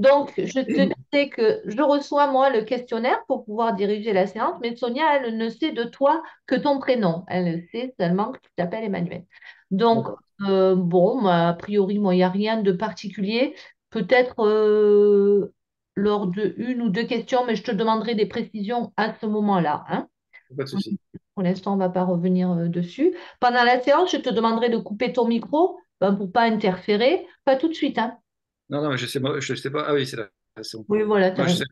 Donc, je te disais que je reçois moi le questionnaire pour pouvoir diriger la séance, mais Sonia, elle ne sait de toi que ton prénom. Elle sait seulement que tu t'appelles Emmanuel. Donc, D'accord. bon, a priori, moi, il n'y a rien de particulier. Peut-être lors de une ou deux questions, mais je te demanderai des précisions à ce moment-là, hein. Pas de souci. Pour l'instant, on ne va pas revenir dessus. Pendant la séance, je te demanderai de couper ton micro ben, pour ne pas interférer. Pas tout de suite, hein. Non, non, je sais pas. Ah oui, c'est là. Ah, c'est bon. Oui, voilà, Non, je sais.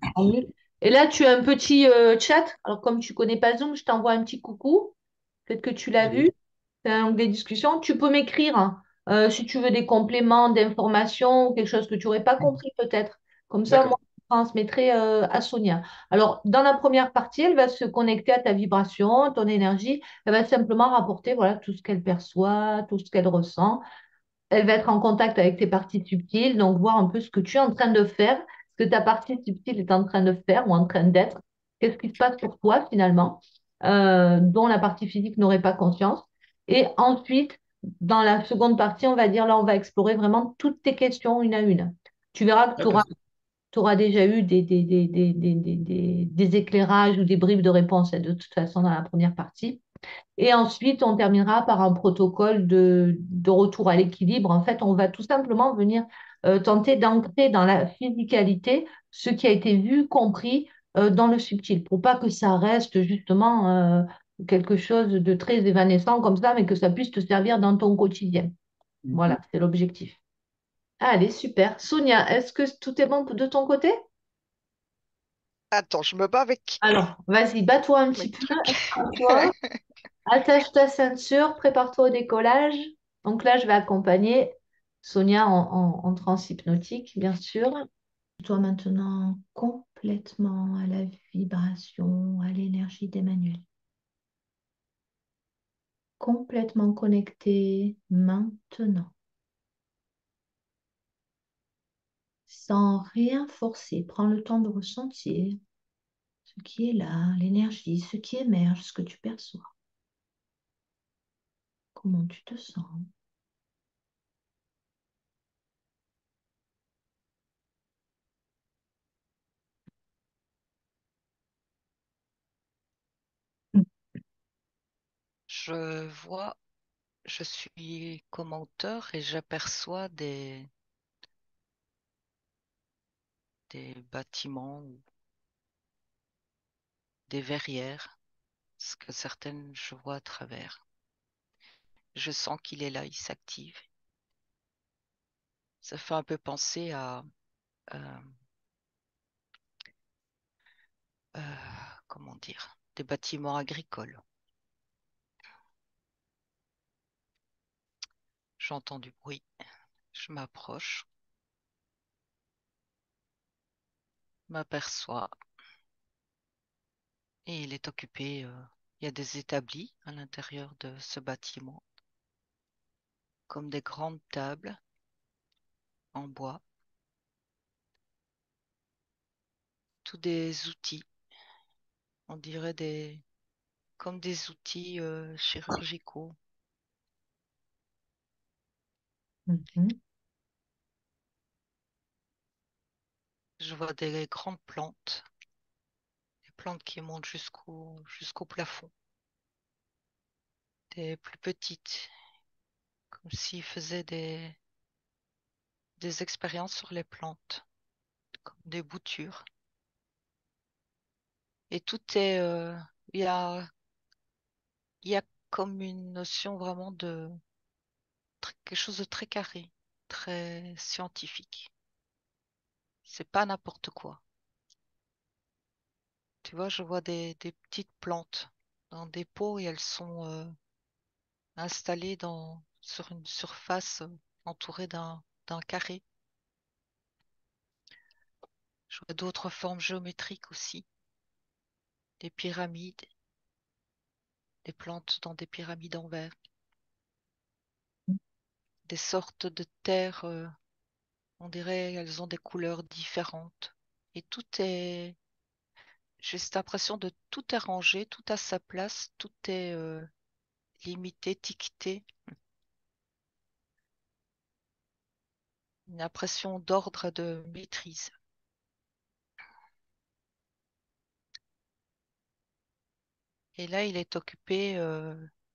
et là, tu as un petit chat. Alors, comme tu connais pas Zoom, je t'envoie un petit coucou. Peut-être que tu l'as vu. Oui. C'est un onglet discussion. Tu peux m'écrire hein, si tu veux des compléments d'informations ou quelque chose que tu n'aurais pas compris peut-être. Comme ça, moi, D'accord. je transmettrai à Sonia. Alors, dans la première partie, elle va se connecter à ta vibration, ton énergie. Elle va simplement rapporter voilà, tout ce qu'elle perçoit, tout ce qu'elle ressent. Elle va être en contact avec tes parties subtiles, donc voir un peu ce que tu es en train de faire, ce que ta partie subtile est en train de faire ou en train d'être. Qu'est-ce qui se passe pour toi finalement, dont la partie physique n'aurait pas conscience. Et ensuite, dans la seconde partie, on va dire, là, on va explorer vraiment toutes tes questions une à une. Tu verras que Ah, parfait. tu auras déjà eu des éclairages ou des bribes de réponse de toute façon dans la première partie. Et ensuite, on terminera par un protocole de retour à l'équilibre. En fait, on va tout simplement venir tenter d'ancrer dans la physicalité ce qui a été vu, compris dans le subtil, pour pas que ça reste justement quelque chose de très évanescent comme ça, mais que ça puisse te servir dans ton quotidien. Voilà, Mhm. c'est l'objectif. Allez, super. Sonia, est-ce que tout est bon de ton côté? Attends, je me bats avec Alors, vas-y, bats-toi un mes petit peu, trucs. installe-toi. Attache ta ceinture, prépare-toi au décollage. Donc là, je vais accompagner Sonia en transe hypnotique, bien sûr. Toi maintenant complètement à la vibration, à l'énergie d'Emmanuel. Complètement connecté maintenant, sans rien forcer. Prends le temps de ressentir ce qui est là, l'énergie, ce qui émerge, ce que tu perçois. Comment tu te sens? Je vois, je suis commenteur et j'aperçois des bâtiments ou des verrières, ce que certaines je vois à travers. Je sens qu'il est là, il s'active. Ça fait un peu penser à, euh, euh, comment dire, des bâtiments agricoles. J'entends du bruit, je m'approche, m'aperçois et il est occupé. Il y a des établis à l'intérieur de ce bâtiment, comme des grandes tables en bois, tous des outils, on dirait comme des outils chirurgicaux. Mhm. Je vois des grandes plantes, des plantes qui montent jusqu'au plafond, des plus petites, comme s'ils faisaient des expériences sur les plantes, comme des boutures. Et tout est, il y a, il y a comme une notion vraiment de quelque chose de très carré, très scientifique. C'est pas n'importe quoi. Tu vois, je vois des petites plantes dans des pots et elles sont installées sur une surface entourée d'un carré. Je vois d'autres formes géométriques aussi, des pyramides, des plantes dans des pyramides en verre, des sortes de terres, on dirait elles ont des couleurs différentes. Et j'ai cette impression de tout est rangé, tout à sa place, tout est limité, étiqueté. une impression d'ordre et de maîtrise. Et là, il est occupé,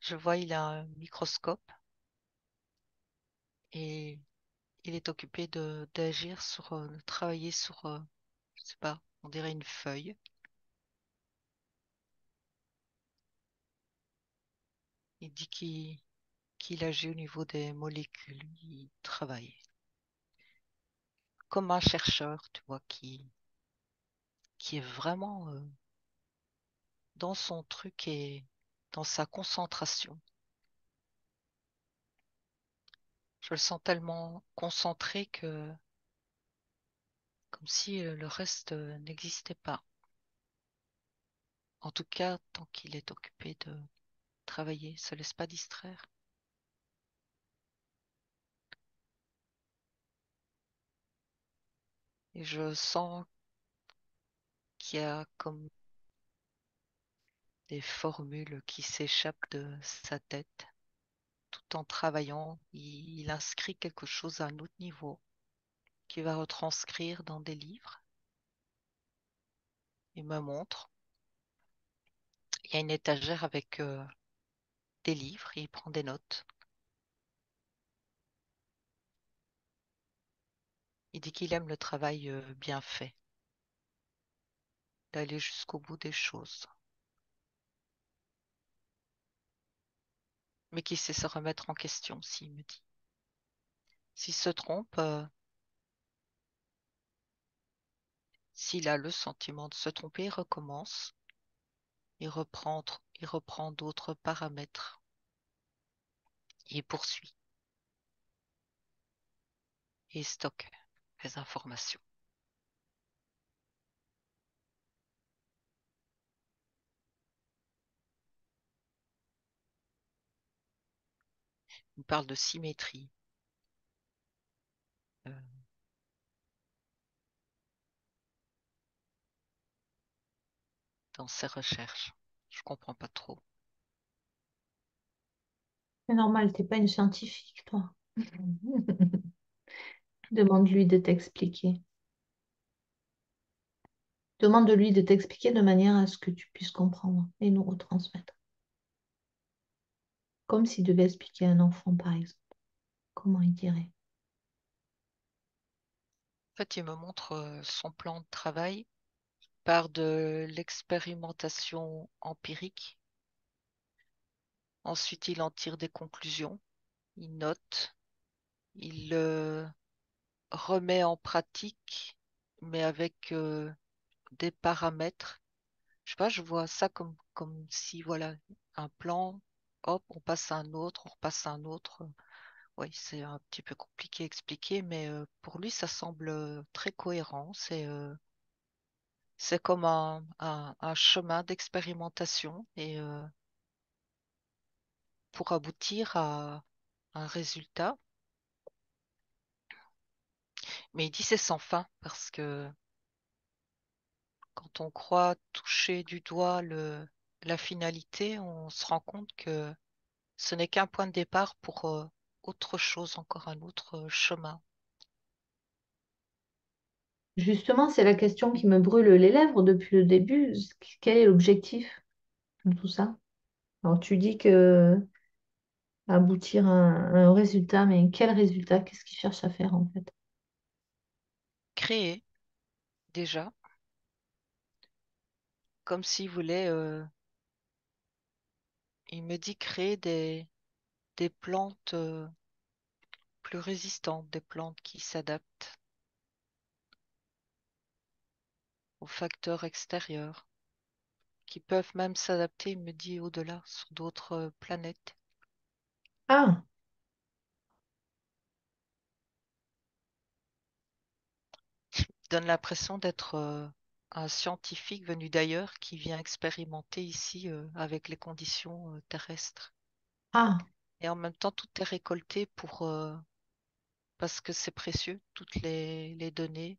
je vois, il a un microscope et il est occupé d'agir sur, de travailler sur, je sais pas, on dirait une feuille. Il dit qu'il agit au niveau des molécules. Il travaille comme un chercheur, tu vois, qui est vraiment dans son truc et dans sa concentration. Je le sens tellement concentré que comme si le reste n'existait pas. En tout cas, tant qu'il est occupé de travailler, se laisse pas distraire. Et je sens qu'il y a comme des formules qui s'échappent de sa tête. Tout en travaillant, il inscrit quelque chose à un autre niveau qu'il va retranscrire dans des livres. Il me montre. Il y a une étagère avec des livres. Il prend des notes. Il dit qu'il aime le travail bien fait, d'aller jusqu'au bout des choses, mais qu'il sait se remettre en question, s'il me dit. S'il se trompe, s'il a le sentiment de se tromper, il recommence, il reprend d'autres paramètres, il poursuit et stocke les informations. Il parle de symétrie euh, dans ses recherches. Je comprends pas trop. C'est normal, t'es pas une scientifique, toi. Demande-lui de t'expliquer. Demande-lui de t'expliquer de manière à ce que tu puisses comprendre et nous retransmettre. Comme s'il devait expliquer à un enfant, par exemple. Comment il dirait? En fait, il me montre son plan de travail par de l'expérimentation empirique. Ensuite, il en tire des conclusions, il note, il remet en pratique, mais avec des paramètres. Je sais pas, je vois ça comme si, voilà, un plan, hop, on passe à un autre, on repasse à un autre. Oui, c'est un petit peu compliqué à expliquer, mais pour lui, ça semble très cohérent. C'est comme un chemin d'expérimentation et pour aboutir à un résultat. Mais il dit c'est sans fin parce que quand on croit toucher du doigt la finalité, on se rend compte que ce n'est qu'un point de départ pour autre chose, encore un autre chemin. Justement, c'est la question qui me brûle les lèvres depuis le début. Quel est l'objectif de tout ça? Alors, tu dis que aboutir à un résultat, mais quel résultat? Qu'est-ce qu'il cherche à faire en fait? Créer, déjà, comme s'il voulait, il me dit créer des plantes plus résistantes, des plantes qui s'adaptent aux facteurs extérieurs, qui peuvent même s'adapter, il me dit, au-delà, sur d'autres planètes. Ah, Donne l'impression d'être un scientifique venu d'ailleurs qui vient expérimenter ici avec les conditions terrestres. ah. Et en même temps, tout est récolté parce que c'est précieux, toutes les données.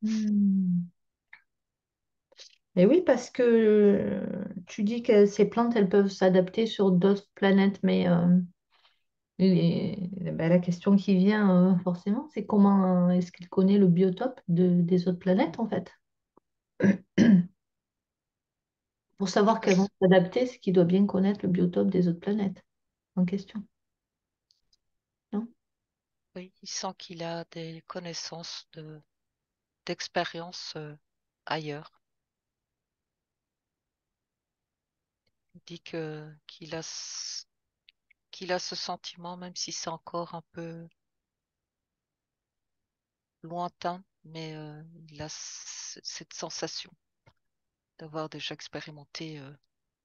Hmm. Et oui, parce que tu dis que ces plantes, elles peuvent s'adapter sur d'autres planètes, mais Ben, la question qui vient forcément, c'est comment est-ce qu'il connaît le biotope des autres planètes, en fait? Pour savoir qu'elles vont Parce- s'adapter, c'est qu'il doit bien connaître le biotope des autres planètes en question, non? oui, il sent qu'il a des connaissances d'expérience ailleurs. Il dit qu'il a ce sentiment, même si c'est encore un peu lointain, mais il a cette sensation d'avoir déjà expérimenté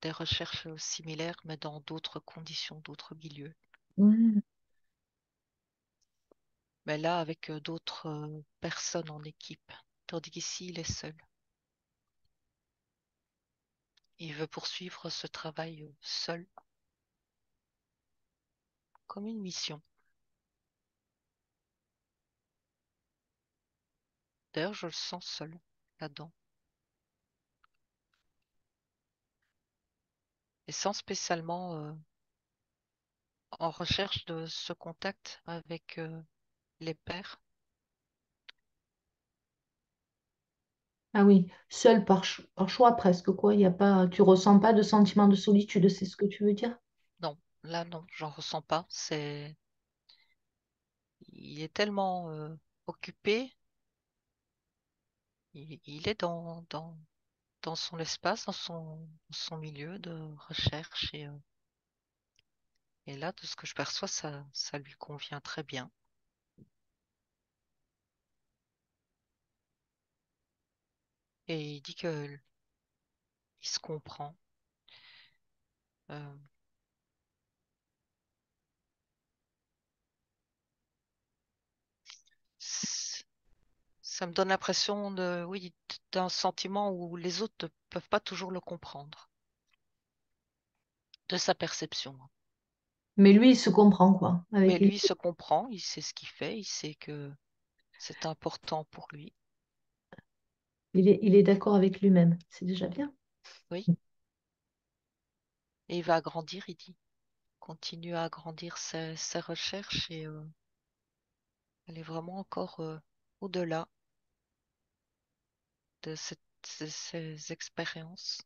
des recherches similaires, mais dans d'autres conditions, d'autres milieux. Mm. Mais là, avec d'autres personnes en équipe, tandis qu'ici, il est seul. Il veut poursuivre ce travail seul, comme une mission. D'ailleurs, je le sens seul là-dedans, et sans spécialement en recherche de ce contact avec les pairs. Ah oui, seul par choix presque, quoi. Il y a pas, tu ressens pas de sentiment de solitude, c'est ce que tu veux dire? Non, là, non, j'en ressens pas. Il est tellement occupé, il est dans son espace, dans son milieu de recherche, et là, de ce que je perçois, ça lui convient très bien. Et il dit que il se comprend. Euh, c- Ça me donne l'impression oui, d'un sentiment où les autres ne peuvent pas toujours le comprendre, de sa perception. Mais lui, il se comprend, quoi. Mais Avec les... lui, il se comprend, il sait ce qu'il fait, il sait que c'est important pour lui. il est d'accord avec lui-même. C'est déjà bien. Oui, et il va agrandir, il dit. Continue à agrandir ses recherches et aller vraiment encore au-delà de ces expériences.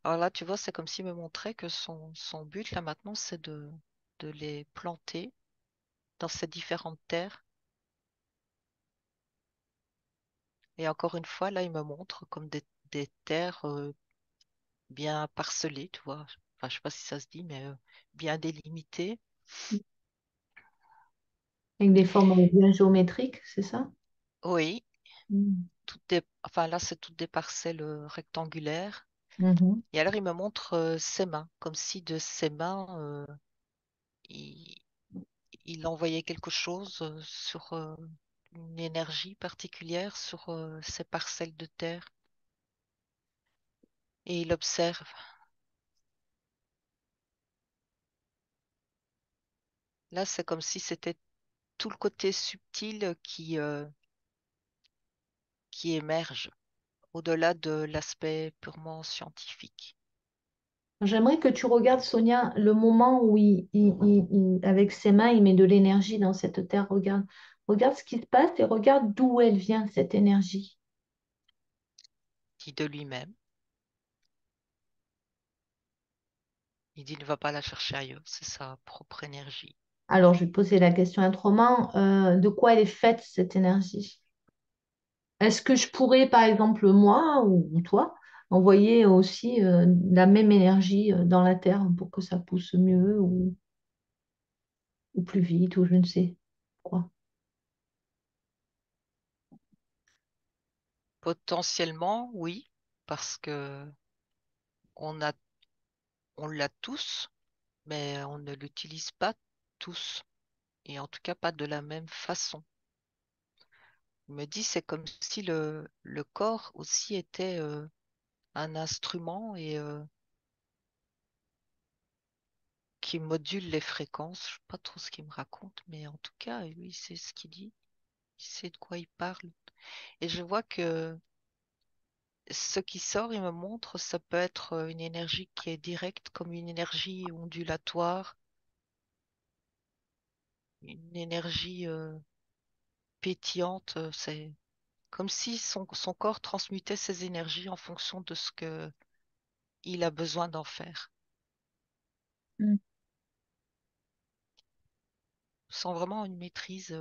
Alors là, tu vois, c'est comme s'il me montrait que son but, là maintenant, c'est de les planter dans ces différentes terres. Et encore une fois, là, il me montre comme des terres bien parcelées, tu vois. Enfin, je sais pas si ça se dit, mais bien délimitées. Avec des formes bien géométriques, c'est ça? Oui, Mm. enfin là, c'est toutes des parcelles rectangulaires. Mhm. Et alors, il me montre ses mains, comme si de ses mains, il, il envoyait quelque chose sur une énergie particulière sur ces parcelles de terre. Et il observe. Là, c'est comme si c'était tout le côté subtil qui émerge au-delà de l'aspect purement scientifique. J'aimerais que tu regardes, Sonia, le moment où avec ses mains, il met de l'énergie dans cette terre. Regarde, regarde ce qui se passe et regarde d'où elle vient, cette énergie. Dit de lui-même. Il dit ne va pas la chercher ailleurs, c'est sa propre énergie. Alors, je vais poser la question autrement. De quoi elle est faite, cette énergie? Est-ce que je pourrais, par exemple, moi ou toi, envoyer aussi la même énergie dans la terre pour que ça pousse mieux ou plus vite ou je ne sais quoi? Potentiellement, oui, parce que on a, on l'a tous, mais on ne l'utilise pas tous, et en tout cas pas de la même façon. Il me dit c'est comme si le corps aussi était un instrument et qui module les fréquences. Je sais pas trop ce qu'il me raconte, mais en tout cas, lui, c'est ce qu'il dit. Il sait de quoi il parle. Et je vois que ce qui sort, il me montre, ça peut être une énergie qui est directe, comme une énergie ondulatoire, une énergie pétillante. C'est comme si son corps transmutait ses énergies en fonction de ce que il a besoin d'en faire. Mm. Sans vraiment une maîtrise,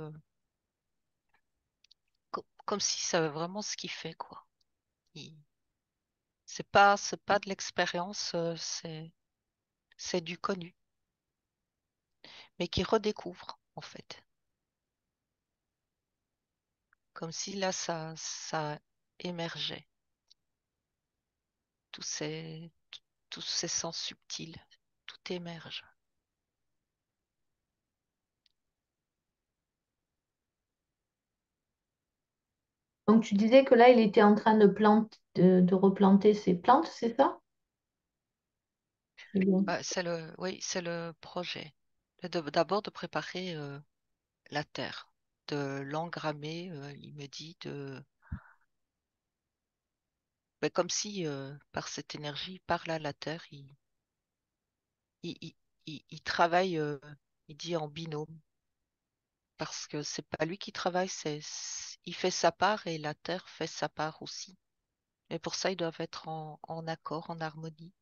comme si ça savait vraiment ce qu'il fait, quoi. Il- c'est pas de l'expérience, c'est du connu, mais qu'il redécouvre, en fait. Comme si là, ça émergeait, tous ces, tous ces sens subtils, tout émerge. Donc, tu disais que là, il était en train de replanter ses plantes, c'est ça? Oui, c'est le projet. D'abord de préparer la terre, de l'engrammer, il me dit, ben, comme si par cette énergie, par là, la terre, il, il- il travaille, il dit en binôme, parce que c'est pas lui qui travaille, il fait sa part et la terre fait sa part aussi. Et pour ça, ils doivent être en accord, en harmonie.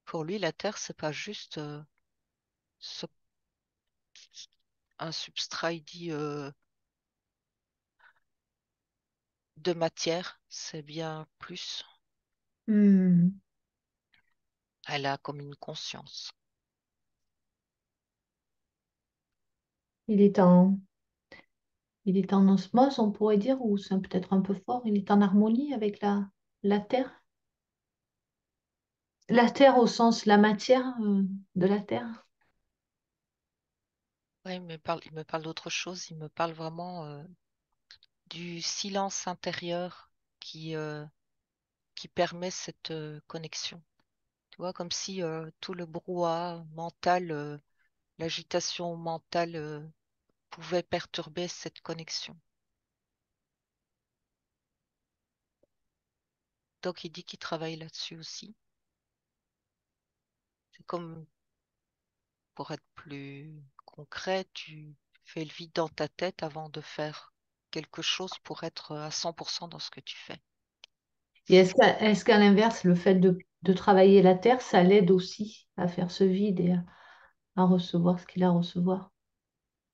Pour lui, la terre, c'est pas juste ce- un substrat, il dit, de matière, c'est bien plus. Hmm. Elle a comme une conscience. Il est en, il est en osmose, on pourrait dire, ou c'est peut-être un peu fort. Il est en harmonie avec la terre. La terre au sens, la matière de la terre. Ouais, il me parle d'autre chose. Il me parle vraiment du silence intérieur qui permet cette connexion. Tu vois, comme si tout le brouhaha mental, l'agitation mentale pouvait perturber cette connexion. Donc, il dit qu'il travaille là-dessus aussi. C'est comme, pour être plus concret, tu fais le vide dans ta tête avant de faire quelque chose pour être à 100% dans ce que tu fais. Et est-ce qu'à l'inverse, le fait de travailler la terre, ça l'aide aussi à faire ce vide et à recevoir ce qu'il a à recevoir?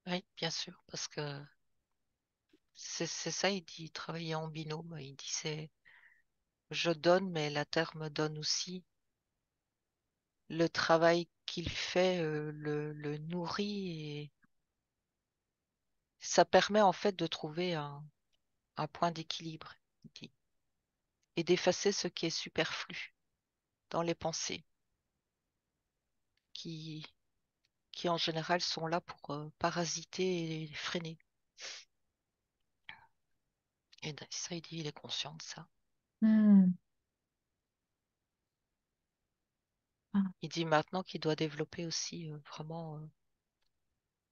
Oui, bien sûr, parce que c'est ça, il dit travailler en binôme. Il dit c'est je donne, mais la terre me donne aussi. Le travail qu'il fait le nourrit et ça permet en fait de trouver un point d'équilibre, il dit, et d'effacer ce qui est superflu dans les pensées, qui, qui en général sont là pour parasiter et freiner. Et ça, il dit, il est conscient de ça. Hmm. Ah. Il dit maintenant qu'il doit développer aussi vraiment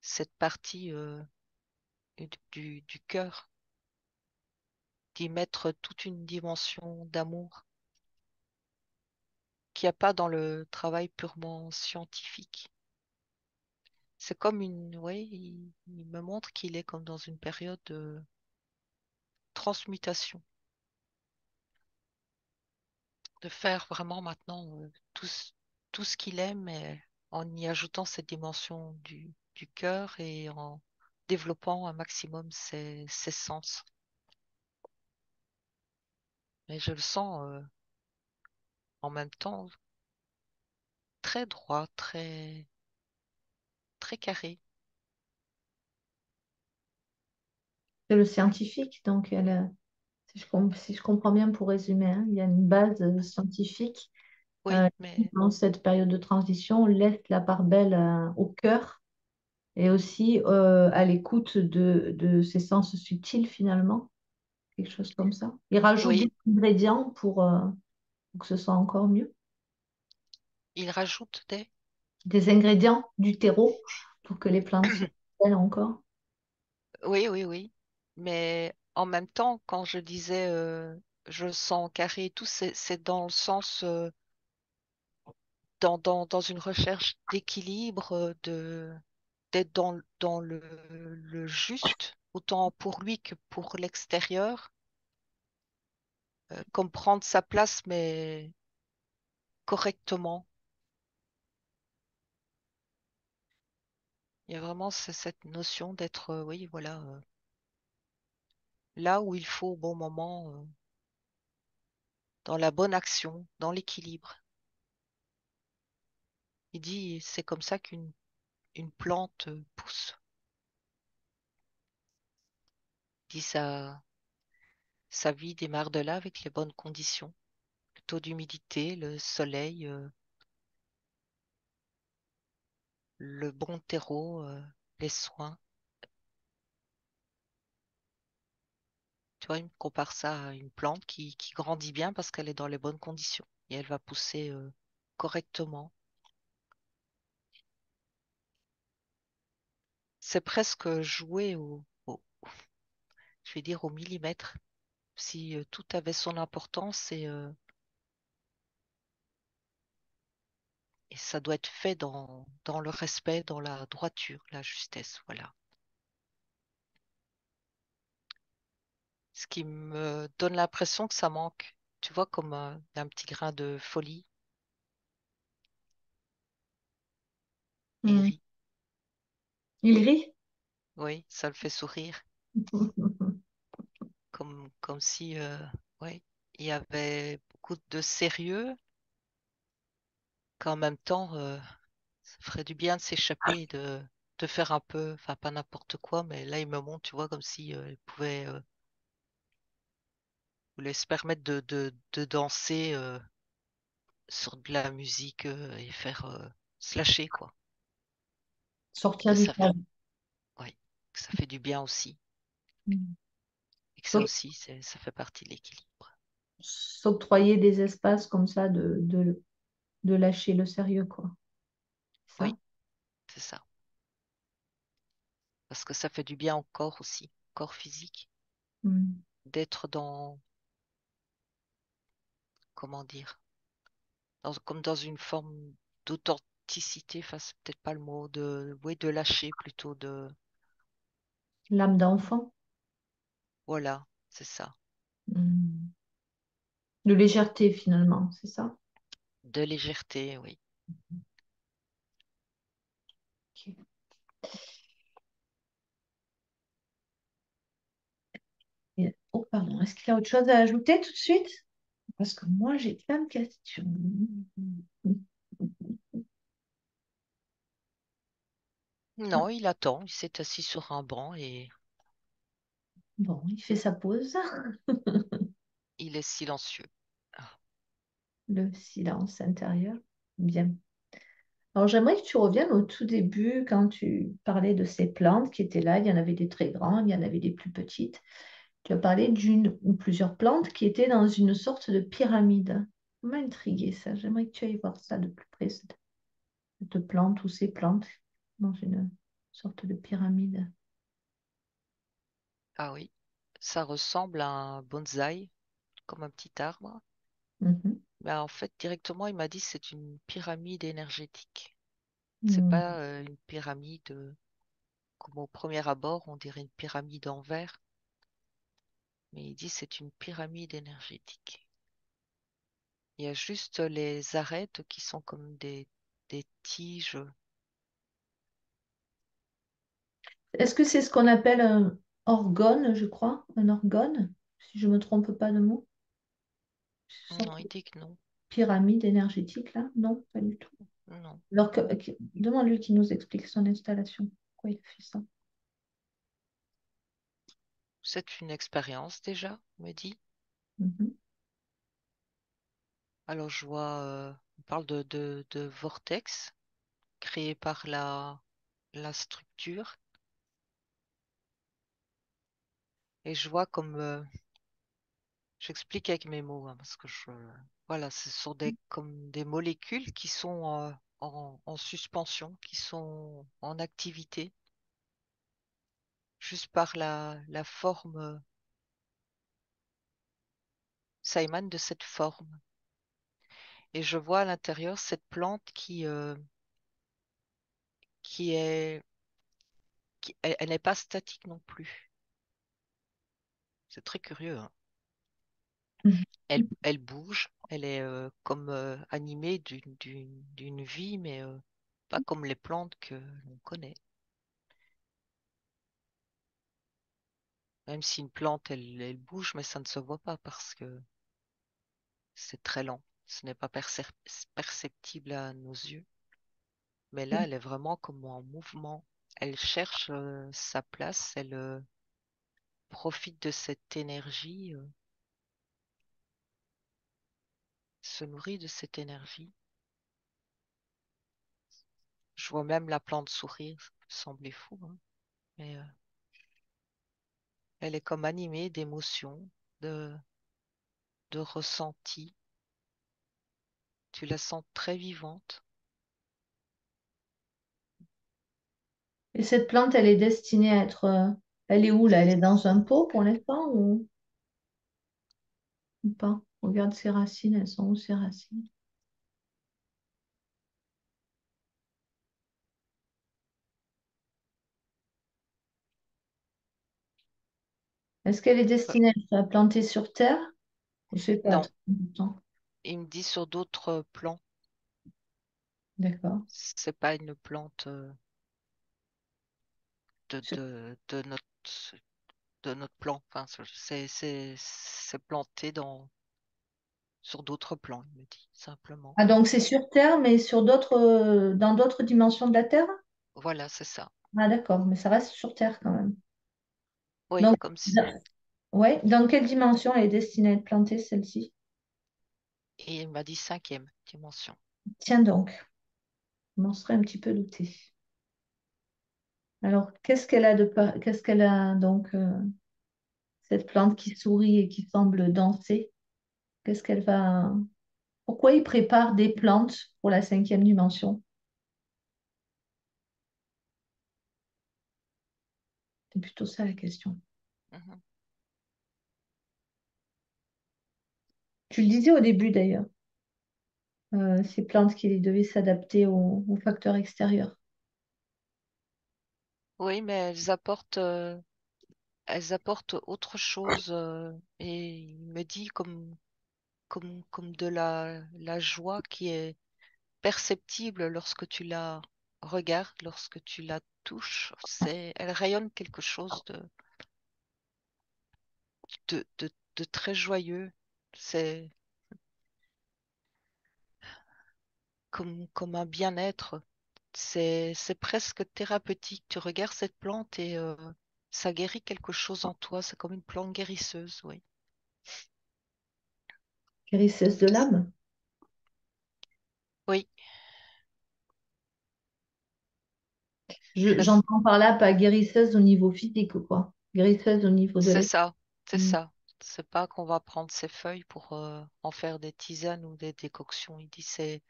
cette partie du cœur, d'y mettre toute une dimension d'amour qu'il n'y a pas dans le travail purement scientifique. C'est comme ouais, il me montre qu'il est comme dans une période de transmutation, de faire vraiment maintenant tout ce qu'il aime, mais en y ajoutant cette dimension du cœur et en développant un maximum ses sens. Mais je le sens en même temps très droit, très carré. C'est le scientifique, donc si je comprends bien pour résumer, hein, il y a une base scientifique Oui, euh, qui, mais dans cette période de transition, laisse la part belle au cœur et aussi à l'écoute de ses sens subtils finalement, quelque chose comme ça. Il rajoute des oui, ingrédients pour que ce soit encore mieux. il rajoute des. Des ingrédients du terreau pour que les plantes soient belles encore. Oui, oui, oui. Mais en même temps, quand je disais je sens carré et tout, c'est dans le sens dans une recherche d'équilibre, d'être dans le juste, autant pour lui que pour l'extérieur, comme prendre sa place, mais correctement. Il y a vraiment cette notion d'être, oui, voilà, là où il faut au bon moment, dans la bonne action, dans l'équilibre. Il dit, c'est comme ça qu'une plante pousse. Il dit, sa vie démarre de là avec les bonnes conditions. Le taux d'humidité, le soleil, le bon terreau, les soins. Tu vois, il me compare ça à une plante qui grandit bien parce qu'elle est dans les bonnes conditions et elle va pousser correctement. C'est presque jouer je vais dire au millimètre. Si tout avait son importance et ça doit être fait dans le respect, dans la droiture, la justesse, voilà. Ce qui me donne l'impression que ça manque, tu vois, comme un petit grain de folie et il Hmm. rit. Il rit. Oui, ça le fait sourire, comme si, ouais, il y avait beaucoup de sérieux, qu'en même temps, ça ferait du bien de s'échapper et de faire un peu, enfin pas n'importe quoi, mais là il me montre, tu vois, comme si il pouvait voulait se permettre de danser sur de la musique et faire se lâcher, quoi. Et Sortir que du ça fait, cadre. ouais, que ça fait du bien aussi. Hmm. Et que ça aussi, ça fait partie de l'équilibre. S'octroyer des espaces comme ça de lâcher le sérieux, quoi. Oui, Ça. c'est ça. Parce que ça fait du bien au corps aussi, au corps physique, Hmm. d'être comment dire, comme dans une forme d'authenticité, enfin, c'est peut-être pas le mot, oui, de lâcher plutôt, L'âme d'enfant. voilà, c'est ça. Hmm. De légèreté, finalement, c'est ça? De légèreté, oui. Ok. Oh, pardon. Est-ce qu'il y a autre chose à ajouter tout de suite? Parce que moi, j'ai plein de questions. Non, il attend, il s'est assis sur un banc et Bon, il fait sa pause. il est silencieux. Ah, Le silence intérieur. Bien. Alors, j'aimerais que tu reviennes au tout début quand tu parlais de ces plantes qui étaient là. Il y en avait des très grandes, il y en avait des plus petites. Tu as parlé d'une ou plusieurs plantes qui étaient dans une sorte de pyramide. Ça m'a intrigué ça. J'aimerais que tu ailles voir ça de plus près, cette plante ou ces plantes dans une sorte de pyramide. ah oui, ça ressemble à un bonsaï, comme un petit arbre. Mhm. Mais en fait, directement, il m'a dit que c'est une pyramide énergétique. C'est Mhm. pas une pyramide comme au premier abord, on dirait une pyramide en verre. Mais il dit que c'est une pyramide énergétique. Il y a juste les arêtes qui sont comme des tiges. Est-ce que c'est ce qu'on appelle un orgone, je crois? Un orgone, si je ne me trompe pas de mot? Une Non, sorte il de dit que non. pyramide énergétique, là? Non, pas du tout. Non. Alors, demande-lui qu'il nous explique son installation. Pourquoi il fait ça? C'est une expérience déjà, il me dit. Mhm. Alors je vois, on parle de vortex créé par la structure. Et je vois comme, j'explique avec mes mots, hein, parce que voilà, ce sont comme des molécules qui sont en suspension, qui sont en activité, juste par la forme, ça émane de cette forme. Et je vois à l'intérieur cette plante qui est, elle n'est pas statique non plus. C'est très curieux, hein. Elle bouge, elle est comme animée d'une vie, mais pas comme les plantes que l'on connaît. Même si une plante, elle bouge, mais ça ne se voit pas parce que c'est très lent. Ce n'est pas perceptible à nos yeux. Mais là, elle est vraiment comme en mouvement. Elle cherche sa place, elle profite de cette énergie, se nourrit de cette énergie. Je vois même la plante sourire, ça peut sembler fou, hein, mais elle est comme animée d'émotions, de, de ressentis. Tu la sens très vivante. Et cette plante, elle est destinée à être... elle est où là? Elle est dans un pot pour l'instant ou pas? Regarde ses racines, elles sont où ses racines? Est-ce qu'elle est Euh, destinée à être plantée sur terre? Je sais pas, non, très important. il me dit sur d'autres plants. D'accord. C'est pas une plante Sur- de notre plan. Enfin, c'est planté sur d'autres plans, il me dit, simplement. Ah, donc c'est sur terre, mais sur d'autres, dans d'autres dimensions de la Terre? Voilà, c'est ça. Ah, d'accord, mais ça reste sur terre quand même. Oui, Donc, comme si. ouais, dans quelle dimension elle est destinée à être plantée, celle-ci? Et il m'a dit cinquième dimension. Tiens donc, je m'en serais un petit peu douté. Alors, qu'est-ce qu'elle a donc, cette plante qui sourit et qui semble danser? Qu'est-ce qu'elle va... Pourquoi il prépare des plantes pour la cinquième dimension? C'est plutôt ça la question. Mhm. Tu le disais au début d'ailleurs, ces plantes qui devaient s'adapter aux facteurs extérieurs. Oui, mais elles apportent autre chose. Et il me dit comme de la joie qui est perceptible lorsque tu la regardes, lorsque tu la touches. Elle rayonne quelque chose de très joyeux. C'est comme un bien-être. C'est presque thérapeutique. Tu regardes cette plante et ça guérit quelque chose en toi. C'est comme une plante guérisseuse, oui. Guérisseuse de l'âme. Oui, J'entends par là pas guérisseuse au niveau physique, quoi. Guérisseuse au niveau de c'est l'esprit. ça, c'est ça. C'est pas qu'on va prendre ces feuilles pour en faire des tisanes ou des décoctions. Il dit c'est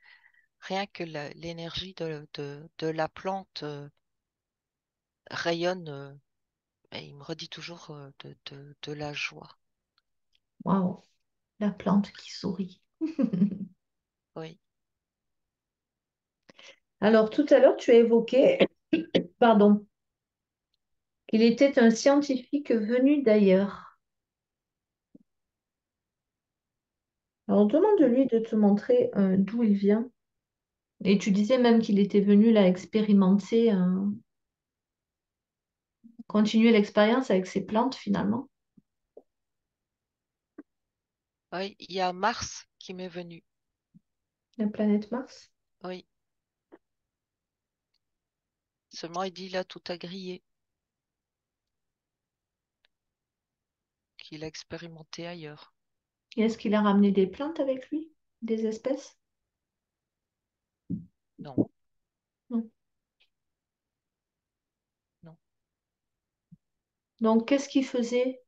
rien que l'énergie de la plante rayonne. Et il me redit toujours de la joie. Waouh, la plante qui sourit. Oui, Alors, tout à l'heure, tu as évoqué, pardon, qu'il était un scientifique venu d'ailleurs. Alors, demande-lui de te montrer d'où il vient. Et tu disais même qu'il était venu là expérimenter, continuer l'expérience avec ses plantes finalement. oui, il y a Mars qui m'est venu. La planète Mars. Oui, seulement il dit il a tout à griller, qu'il a expérimenté ailleurs. Et est-ce qu'il a ramené des plantes avec lui? Des espèces? Non, Non. non. Donc, qu'est-ce qu'il faisait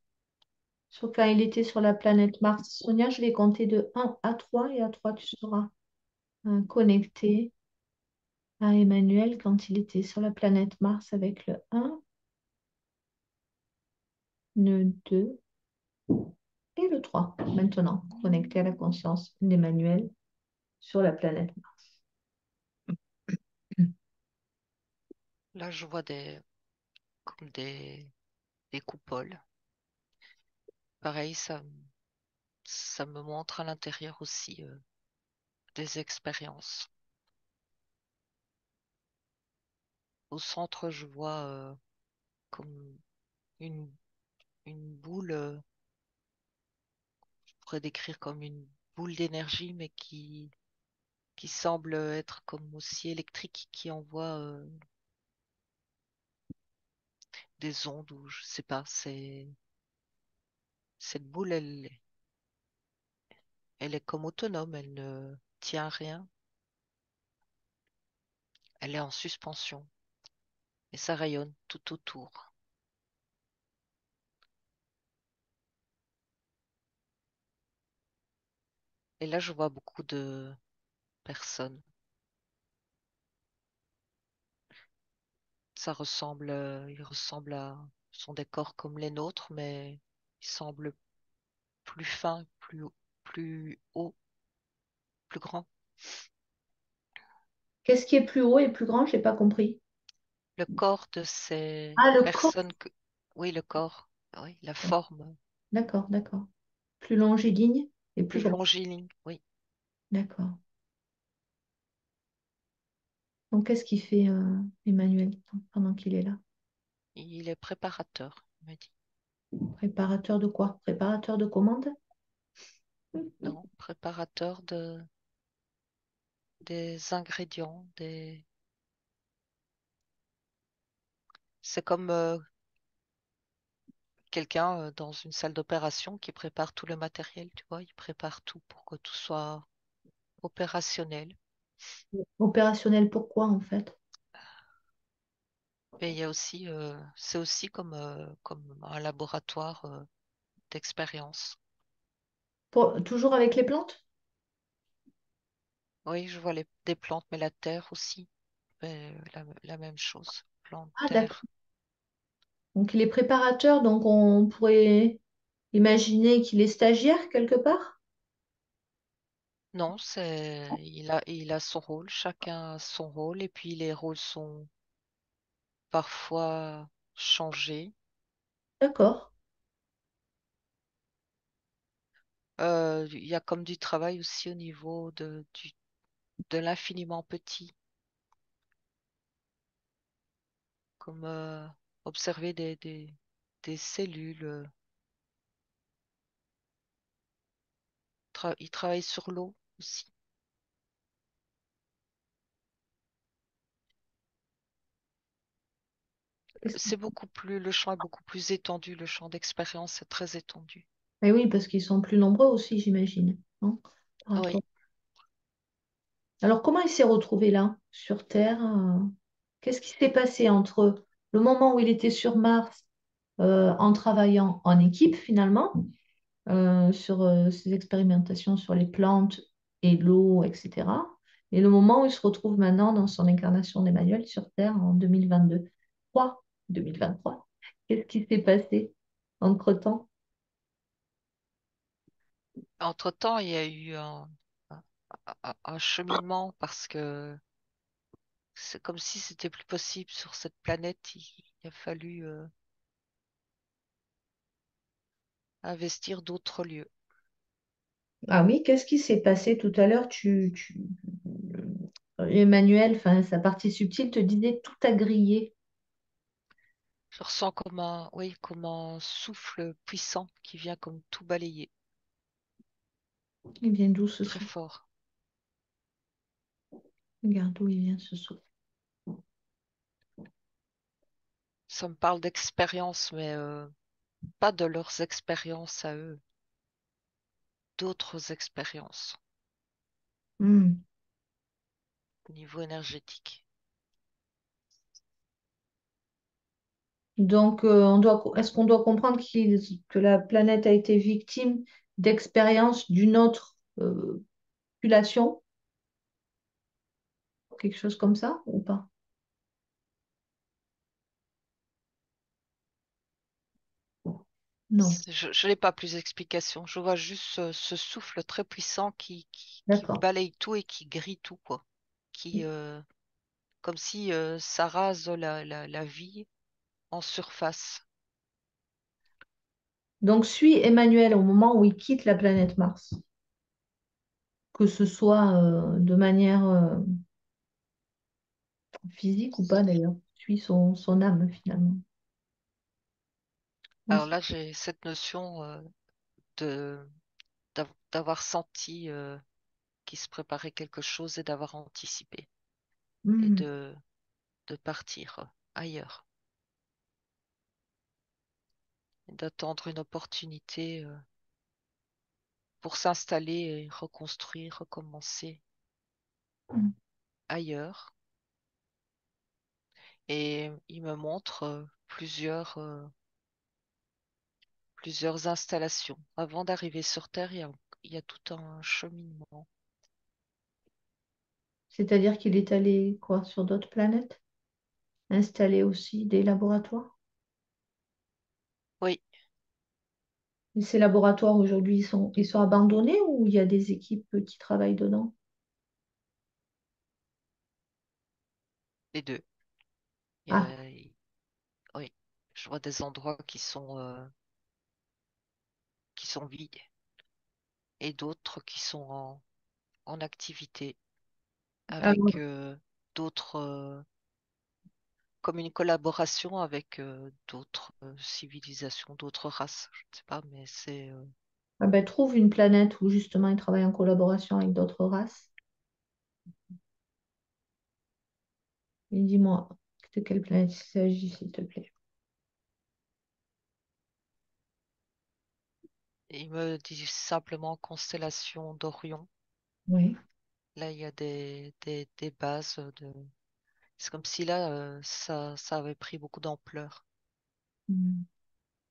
quand il était sur la planète Mars? Sonia, je vais compter de 1 à 3 et à 3 tu seras connecté à Emmanuel quand il était sur la planète Mars avec le 1, le 2 et le 3. Maintenant, connecté à la conscience d'Emmanuel. sur la planète Mars? Là, je vois comme des coupoles. Pareil, ça me montre à l'intérieur aussi des expériences. Au centre, je vois comme une, une boule, je pourrais décrire comme une boule d'énergie, mais qui semble être comme aussi électrique, qui envoie des ondes ou je sais pas. Cette boule, elle est comme autonome, elle ne tient à rien, elle est en suspension et ça rayonne tout autour. Et là, je vois beaucoup de personnes. Ils ressemblent ce sont des corps comme les nôtres, mais ils semblent plus fins, plus hauts, plus grands. Qu'est-ce qui est plus haut et plus grand? Je n'ai pas compris. Le corps de ces Ah, le corps. personnes que, oui, le corps, oui, la forme D'accord, d'accord. Plus longiligne et plus plus grand. longiligne, oui. D'accord. Donc, qu'est-ce qu'il fait Emmanuel pendant qu'il est là? Il est préparateur, il m'a dit. Préparateur de quoi? Préparateur de commande? Non, préparateur des ingrédients, c'est comme quelqu'un dans une salle d'opération qui prépare tout le matériel, tu vois, il prépare tout pour que tout soit opérationnel. Opérationnel pourquoi en fait? Mais il y a aussi, c'est aussi comme un laboratoire d'expérience. Toujours avec les plantes? Oui, je vois des plantes, mais la terre aussi, la même chose, plantes, Ah, d'accord. terre. Donc, il est préparateur, donc on pourrait imaginer qu'il est stagiaire quelque part? Non, il a son rôle, chacun a son rôle, et puis les rôles sont parfois changés. D'accord. Il y a comme du travail aussi au niveau de l'infiniment petit, comme observer des cellules. Il travaille sur l'eau aussi. Le champ est beaucoup plus étendu, le champ d'expérience est très étendu. Et oui, parce qu'ils sont plus nombreux aussi, j'imagine. Non. Par rapport- Oui, Alors, comment il s'est retrouvé là, sur Terre? Qu'est-ce qui s'est passé entre le moment où il était sur Mars en travaillant en équipe finalement, sur ses expérimentations sur les plantes et l'eau, etc. Et le moment où il se retrouve maintenant dans son incarnation d'Emmanuel sur Terre en 2022. 2023. Qu'est-ce qui s'est passé entre-temps? entre-temps, il y a eu un cheminement parce que c'est comme si c'était plus possible sur cette planète. Il a fallu investir d'autres lieux. Ah oui, qu'est-ce qui s'est passé tout à l'heure? Emmanuel, enfin, sa partie subtile te disait tout a grillé. Je ressens oui, comme un souffle puissant qui vient comme tout balayer, Il vient d'où ce très souffle? fort. Regarde d'où il vient ce souffle. Ça me parle d'expérience, mais pas de leurs expériences à eux, d'autres expériences Hmm. au niveau énergétique. Donc, est-ce qu'on doit comprendre que la planète a été victime d'expériences d'une autre population, quelque chose comme ça, ou pas? Non, Je n'ai pas plus d'explications. Je vois juste ce souffle très puissant qui d'accord. balaye tout et qui grille tout, quoi. Qui, comme si ça rase la vie en surface. Donc, suis Emmanuel au moment où il quitte la planète Mars, que ce soit de manière physique ou pas d'ailleurs. Suis son âme finalement. Moi, Alors là, j'ai cette notion de d'avoir senti qu'il se préparait quelque chose et d'avoir anticipé et hmm, de partir ailleurs, et d'attendre une opportunité pour s'installer et reconstruire, recommencer hmm. ailleurs. Et il me montre plusieurs installations. Avant d'arriver sur Terre, il y a tout un cheminement. C'est-à-dire qu'il est allé quoi sur d'autres planètes, installer aussi des laboratoires. Oui, Et ces laboratoires aujourd'hui, ils sont abandonnés ou il y a des équipes qui travaillent dedans? les deux. Il y Ah, a- oui, je vois des endroits qui sont vides et d'autres qui sont en activité avec alors, d'autres, comme une collaboration avec d'autres civilisations, d'autres races. Je ne sais pas, mais c'est ah ben, trouve une planète où justement ils travaillent en collaboration avec d'autres races. Et dis-moi de quelle planète il s'agit, s'il te plaît. il me dit simplement constellation d'Orion. Oui. Là, il y a des bases de. C'est comme si là, ça avait pris beaucoup d'ampleur. Hmm.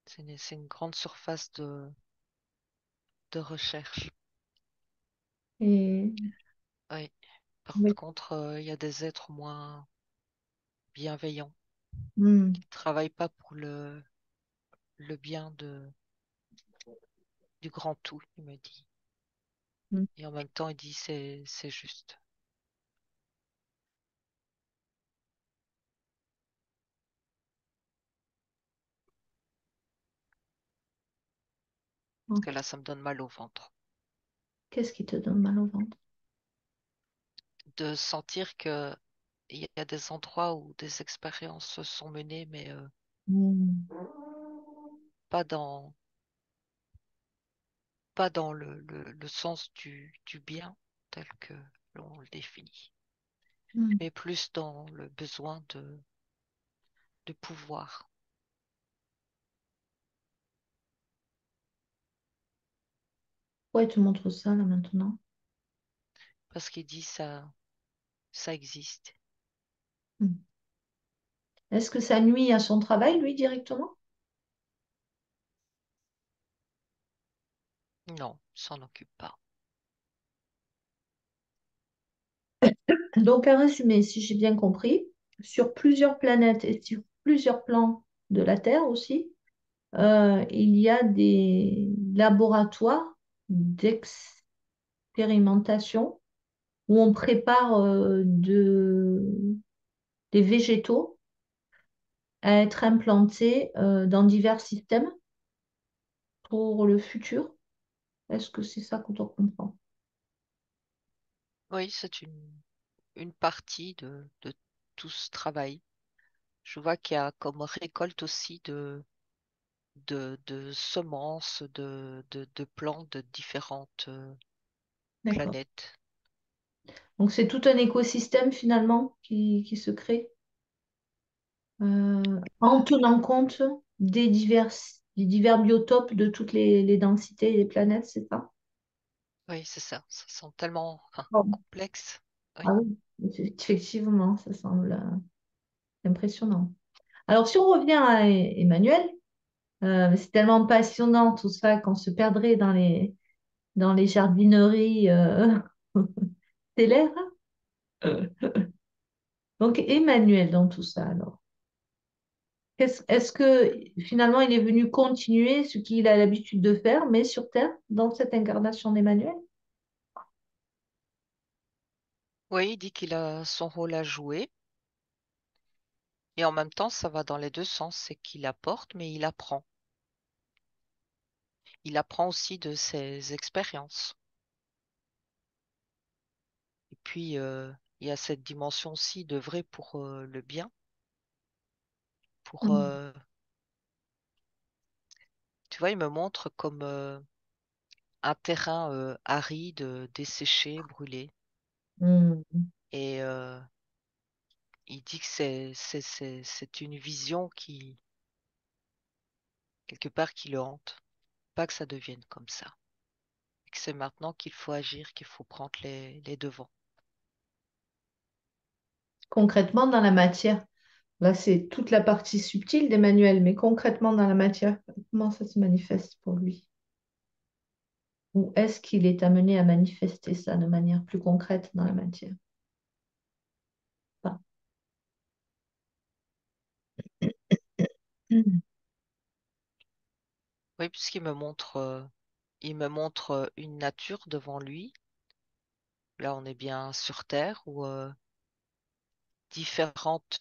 C'est une grande surface de recherche. Et Oui. Par oui. contre, il y a des êtres moins bienveillants Hmm. qui ne travaillent pas pour le bien du grand tout, il me dit. Hmm. Et en même temps, il dit c'est juste. Parce Ok. que là, ça me donne mal au ventre. Qu'est-ce qui te donne mal au ventre? De sentir que il y a des endroits où des expériences se sont menées, mais Hmm. pas dans, pas dans le sens du bien tel que l'on le définit, Hmm. mais plus dans le besoin de pouvoir. Ouais, tu montres ça là maintenant. Parce qu'il dit ça existe. Hmm. Est-ce que ça nuit à son travail, lui, directement? Non, il s'en occupe pas. Donc, un résumé, si j'ai bien compris, sur plusieurs planètes et sur plusieurs plans de la Terre aussi, il y a des laboratoires d'expérimentation où on prépare des végétaux à être implantés dans divers systèmes pour le futur. Est-ce que c'est ça qu'on doit comprendre? Oui, c'est une partie de tout ce travail. Je vois qu'il y a comme récolte aussi de semences, de plantes de différentes D'accord. planètes. Donc, c'est tout un écosystème finalement qui se crée en tenant compte des divers biotopes de toutes les densités des planètes, c'est ça? Oui, c'est ça. Ça semble tellement Bon. complexe. Ah Oui, oui, effectivement, ça semble impressionnant. Alors, si on revient à Emmanuel, c'est tellement passionnant tout ça qu'on se perdrait dans les jardineries stellaires. Donc, Emmanuel dans tout ça, alors. Est-ce que finalement il est venu continuer ce qu'il a l'habitude de faire, mais sur Terre, dans cette incarnation d'Emmanuel? Oui, il dit qu'il a son rôle à jouer. Et en même temps, ça va dans les deux sens. C'est qu'il apporte, mais il apprend. Il apprend aussi de ses expériences. Et puis, il y a cette dimension aussi de vrai pour le bien, pour, Mm. tu vois, il me montre comme un terrain aride, desséché, brûlé. Mm. Et il dit que c'est une vision qui, quelque part, qui le hante. Pas que ça devienne comme ça. Et que c'est maintenant qu'il faut agir, qu'il faut prendre les devants. Concrètement, dans la matière, là c'est toute la partie subtile d'Emmanuel, mais concrètement dans la matière, comment ça se manifeste pour lui? Ou est-ce qu'il est amené à manifester ça de manière plus concrète dans la matière? Enfin, mm. Oui, il me montre une nature devant lui. Là, on est bien sur Terre où différentes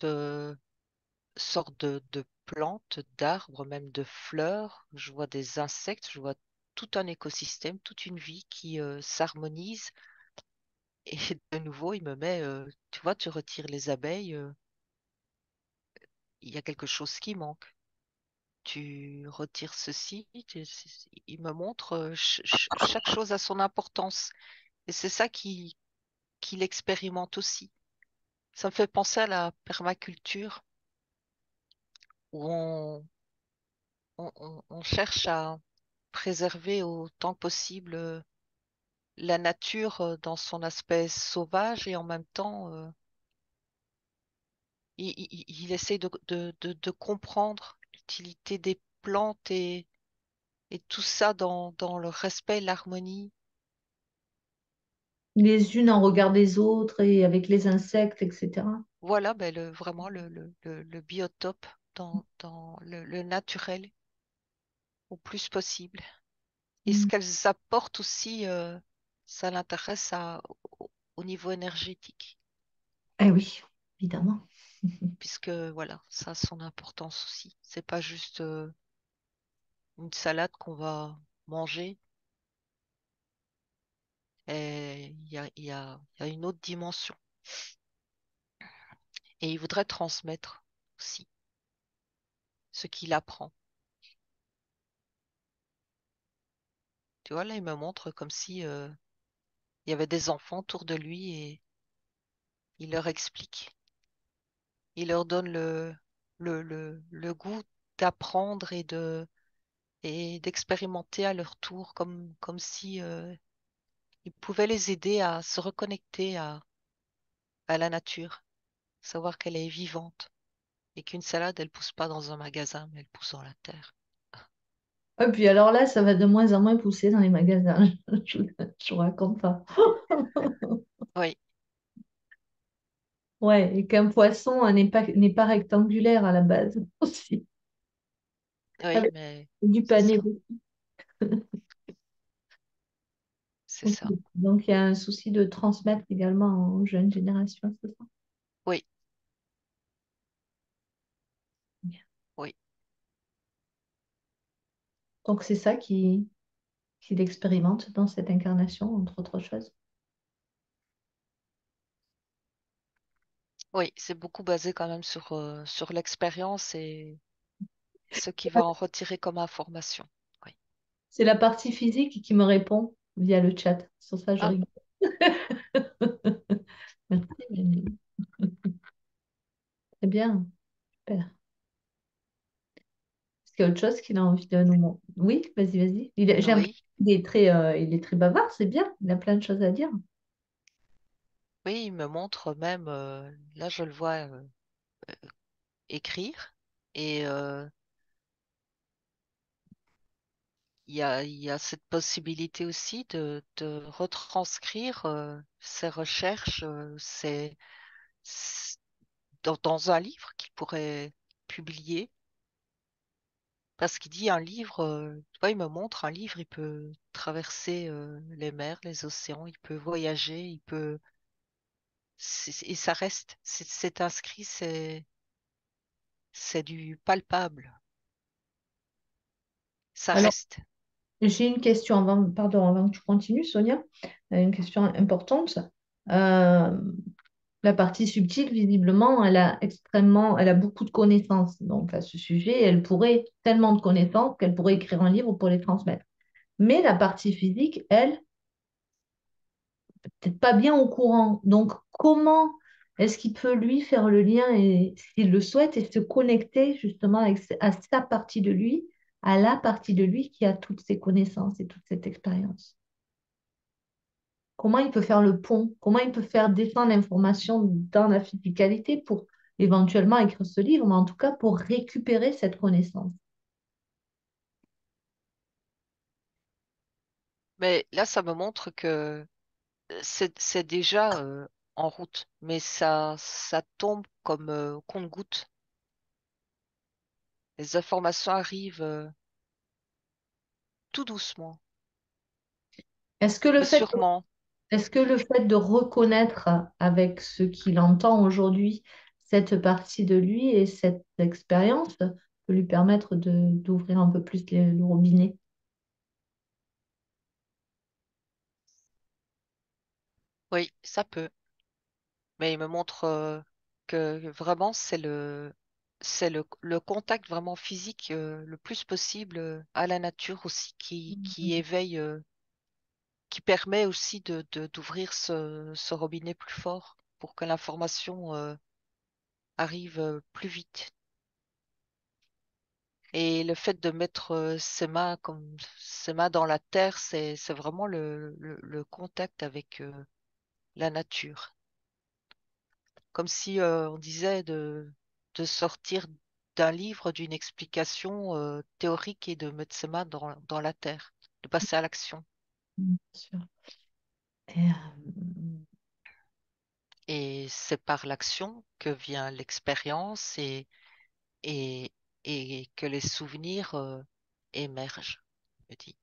sortes de plantes, d'arbres, même de fleurs. Je vois des insectes, je vois tout un écosystème, toute une vie qui s'harmonise. Et de nouveau, il me met, tu vois, tu retires les abeilles, il y a quelque chose qui manque. Tu retires ceci, il me montre chaque chose a son importance. Et c'est ça qu'il expérimente aussi. Ça me fait penser à la permaculture où on cherche à préserver autant que possible la nature dans son aspect sauvage et en même temps, il essaie de comprendre l'utilité des plantes et tout ça dans le respect et l'harmonie. Les unes en regard des autres et avec les insectes, etc. Voilà, ben vraiment le biotope dans le naturel au plus possible. Et ce Mm. qu'elles apportent aussi, ça l'intéresse au niveau énergétique, Eh oui, évidemment. puisque voilà, ça a son importance aussi. C'est pas juste une salade qu'on va manger, et il y a une autre dimension. Et il voudrait transmettre aussi ce qu'il apprend. Tu vois, là, il me montre comme si il y avait des enfants autour de lui et il leur explique. Il leur donne le goût d'apprendre et d'expérimenter à leur tour, comme si il pouvait les aider à se reconnecter à la nature, savoir qu'elle est vivante et qu'une salade, elle pousse pas dans un magasin, mais elle pousse dans la terre. Et puis alors là, ça va de moins en moins pousser dans les magasins. Je vous raconte pas. Oui, Ouais, et qu'un poisson n'est pas rectangulaire à la base aussi. oui, Avec mais du c'est pané. ça, c'est Ok. ça. Donc il y a un souci de transmettre également aux jeunes générations, c'est ça? Oui, oui, Donc c'est ça qu'il expérimente dans cette incarnation, entre autres choses. oui, c'est beaucoup basé quand même sur l'expérience et ce qu'il va en retirer comme information. Oui. C'est la partie physique qui me répond via le chat. Sur ça, je Ah, rigole. Merci, Mélanie. Très bien, super. Est-ce qu'il y a autre chose qu'il a envie de nous montrer? Oui, vas-y, vas-y. J'ai l'impression oui, qu'il est très bavard, c'est bien. Il a plein de choses à dire. oui, il me montre même, là je le vois écrire et il y a cette possibilité aussi de retranscrire ses recherches dans un livre qu'il pourrait publier. Parce qu'il dit un livre, tu vois, il me montre un livre, il peut traverser les mers, les océans, il peut voyager, il peut, et ça reste, c'est inscrit, c'est du palpable, ça Alors, reste. j'ai une question avant, pardon, avant que tu continues, Sonia. Une question importante. Euh, la partie subtile, visiblement, elle a beaucoup de connaissances donc à ce sujet. Elle pourrait tellement de connaissances qu'elle pourrait écrire un livre pour les transmettre. Mais la partie physique, elle, peut-être pas bien au courant. Donc, comment est-ce qu'il peut lui faire le lien et s'il le souhaite et se connecter justement à sa partie de lui, à la partie de lui qui a toutes ces connaissances et toute cette expérience? Comment il peut faire le pont? Comment il peut faire descendre l'information dans la physicalité pour éventuellement écrire ce livre, mais en tout cas pour récupérer cette connaissance? Mais là, ça me montre que c'est déjà en route, mais ça tombe comme au compte-gouttes. Les informations arrivent tout doucement, Est-ce que le mais fait sûrement. Est-ce que le fait de reconnaître avec ce qu'il entend aujourd'hui cette partie de lui et cette expérience peut lui permettre d'ouvrir un peu plus le robinet? Oui, ça peut. Mais il me montre que vraiment c'est le contact vraiment physique le plus possible à la nature aussi qui éveille, qui permet aussi d'ouvrir ce robinet plus fort pour que l'information arrive plus vite. Et le fait de mettre ses mains dans la terre, c'est vraiment le contact avec la nature. Comme si on disait de sortir d'un livre, d'une explication théorique et de mettre ses mains dans la terre, de passer à l'action. Bien sûr. Et, Et c'est par l'action que vient l'expérience et, et que les souvenirs émergent, je me dis.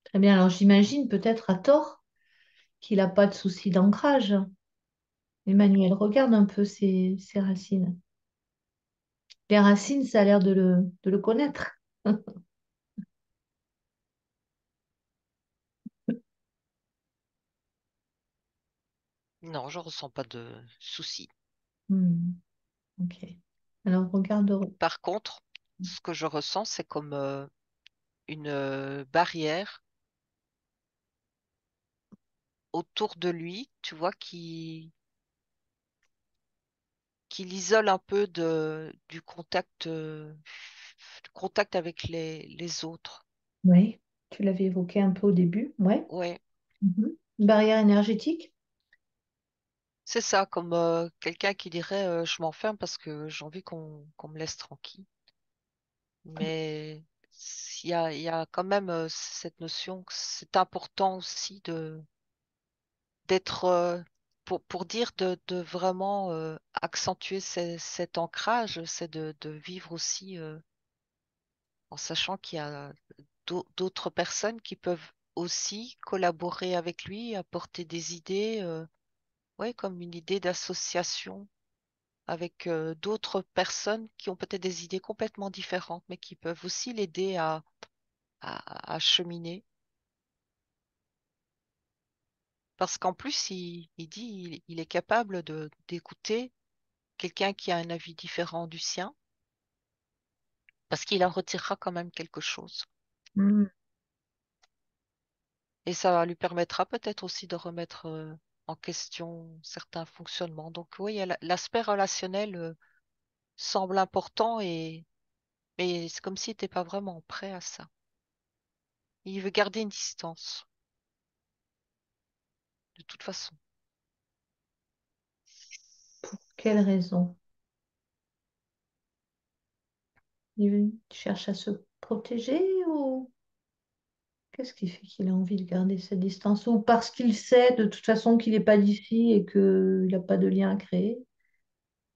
très bien. Alors j'imagine peut-être à tort qu'il n'a pas de souci d'ancrage. Emmanuel, regarde un peu ses racines. Les racines, ça a l'air de le connaître. Non, je ressens pas de soucis. Hmm, ok. Alors regarde. Par contre, ce que je ressens, c'est comme une barrière autour de lui, tu vois, qui l'isole un peu du contact avec les autres. Oui, tu l'avais évoqué un peu au début. Ouais. Ouais, Mhm. Barrière énergétique. c'est ça, comme quelqu'un qui dirait je m'enferme parce que j'ai envie qu'on me laisse tranquille. Mais il y a quand même cette notion que c'est important aussi d'être pour dire de vraiment accentuer cet ancrage, c'est de vivre aussi en sachant qu'il y a d'autres personnes qui peuvent aussi collaborer avec lui, apporter des idées, ouais, comme une idée d'association avec d'autres personnes qui ont peut-être des idées complètement différentes, mais qui peuvent aussi l'aider à cheminer. Parce qu'en plus, il dit, il est capable d'écouter quelqu'un qui a un avis différent du sien, parce qu'il en retirera quand même quelque chose. Hmm. Et ça lui permettra peut-être aussi de remettre en question certains fonctionnements. Donc oui, l'aspect relationnel semble important mais c'est comme s'il n'était pas vraiment prêt à ça. Il veut garder une distance, de toute façon. Quelle raison? Il cherche à se protéger ou qu'est-ce qui fait qu'il a envie de garder cette distance? Ou parce qu'il sait de toute façon qu'il n'est pas d'ici et qu'il n'a pas de lien à créer?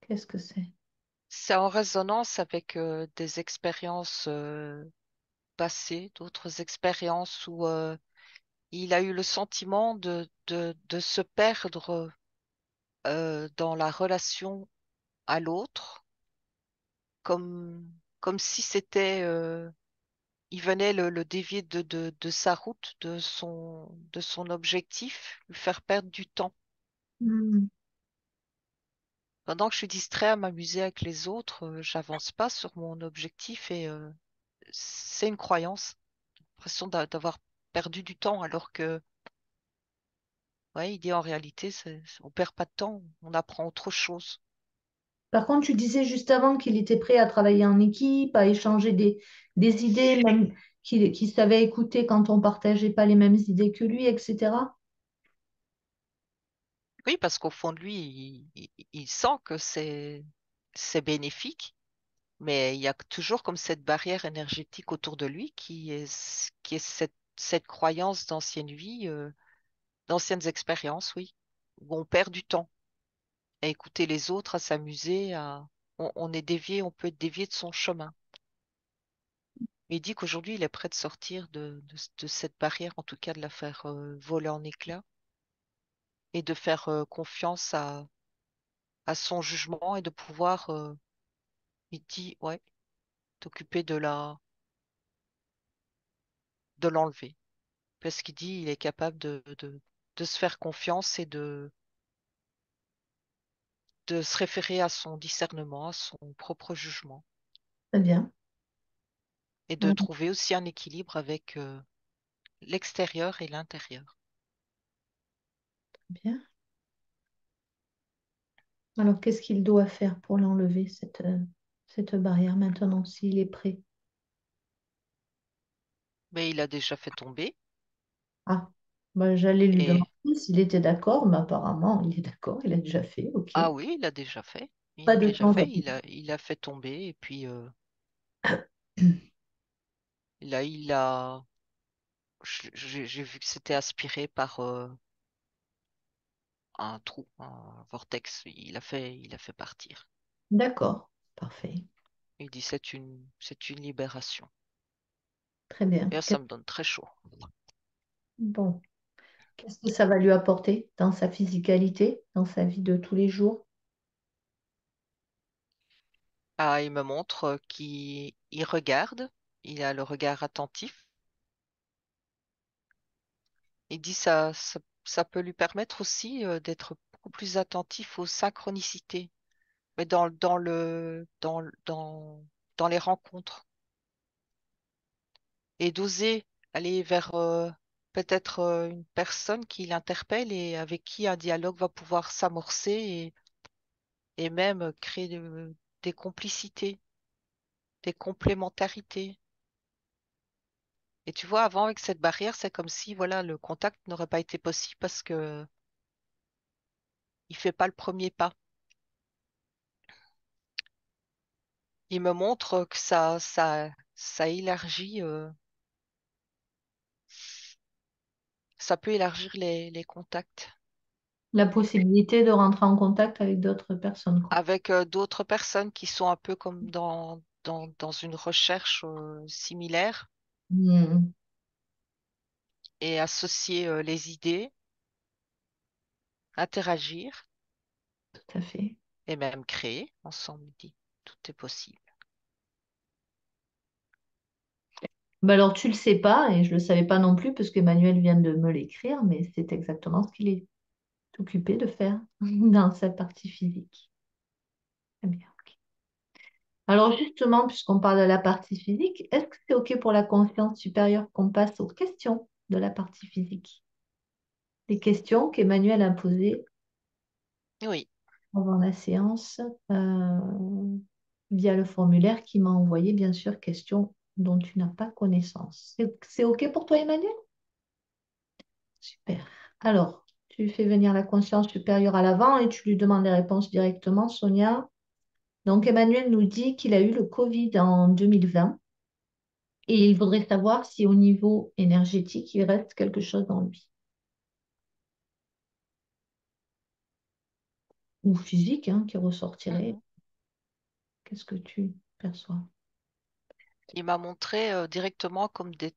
Qu'est-ce que c'est? c'est en résonance avec des expériences passées, d'autres expériences où il a eu le sentiment de se perdre dans la relation à l'autre, comme, comme si c'était, il venait le dévier de sa route, de son objectif, lui faire perdre du temps. Hmm. Pendant que je suis distrait à m'amuser avec les autres, j'avance pas sur mon objectif et c'est une croyance, l'impression d'avoir perdu du temps alors que, ouais, il dit en réalité, on perd pas de temps, on apprend autre chose. Par contre, tu disais juste avant qu'il était prêt à travailler en équipe, à échanger des idées, même qu'il savait écouter quand on partageait pas les mêmes idées que lui, etc. Oui, parce qu'au fond de lui, il sent que c'est bénéfique, mais il y a toujours comme cette barrière énergétique autour de lui qui est cette croyance d'ancienne vie, d'anciennes expériences, oui, où on perd du temps à écouter les autres, à s'amuser, on est dévié, on peut être dévié de son chemin. Mais il dit qu'aujourd'hui, il est prêt de sortir de cette barrière, en tout cas de la faire voler en éclats et de faire confiance à son jugement et de pouvoir, il dit, ouais, t'occuper de l'enlever. Parce qu'il dit, il est capable de se faire confiance et de se référer à son discernement, à son propre jugement Très bien. et de Ouais, trouver aussi un équilibre avec l'extérieur et l'intérieur. bien. Alors, qu'est-ce qu'il doit faire pour l'enlever, cette barrière maintenant, s'il est prêt? Mais il a déjà fait tomber Ah, bah, j'allais lui demander et s'il était d'accord, mais apparemment, il est d'accord, il a déjà fait, ok. ah oui, il a déjà fait. Il Pas a de déjà temps à fait, perdre. il a fait tomber et puis là, il a, j'ai vu que c'était aspiré par un trou, un vortex. Il a fait partir. D'accord, parfait. Il dit c'est une libération. Très bien. Et là, ça me donne très chaud. Bon, qu'est-ce que ça va lui apporter dans sa physicalité, dans sa vie de tous les jours? Ah, il me montre qu'il regarde, il a le regard attentif. Il dit ça peut lui permettre aussi d'être beaucoup plus attentif aux synchronicités, mais dans les rencontres et d'oser aller vers peut-être une personne qui l'interpelle et avec qui un dialogue va pouvoir s'amorcer et même créer des complicités, des complémentarités. Et tu vois, avant, avec cette barrière, c'est comme si, voilà, le contact n'aurait pas été possible parce que il fait pas le premier pas. Il me montre que ça élargit, ça peut élargir les contacts La possibilité de rentrer en contact avec d'autres personnes, quoi. avec d'autres personnes qui sont un peu comme dans une recherche similaire Hmm, et associer les idées, interagir tout à fait. et même créer ensemble. Il dit, tout est possible. Bah alors, tu le sais pas, et je le savais pas non plus, parce qu'Emmanuel vient de me l'écrire, mais c'est exactement ce qu'il est occupé de faire dans sa partie physique. Très bien. Ok. Alors justement, puisqu'on parle de la partie physique, est-ce que c'est OK pour la conscience supérieure qu'on passe aux questions de la partie physique? Les questions qu'Emmanuel a posées Oui, avant la séance euh, via le formulaire qui m'a envoyé, bien sûr, questions dont tu n'as pas connaissance. C'est OK pour toi, Emmanuel? Super. Alors, tu fais venir la conscience supérieure à l'avant et tu lui demandes les réponses directement, Sonia. Donc, Emmanuel nous dit qu'il a eu le Covid en 2020 et il voudrait savoir si au niveau énergétique, il reste quelque chose en lui. Ou physique, hein, qui ressortirait. mhm. Qu'est-ce que tu perçois? Il m'a montré directement comme des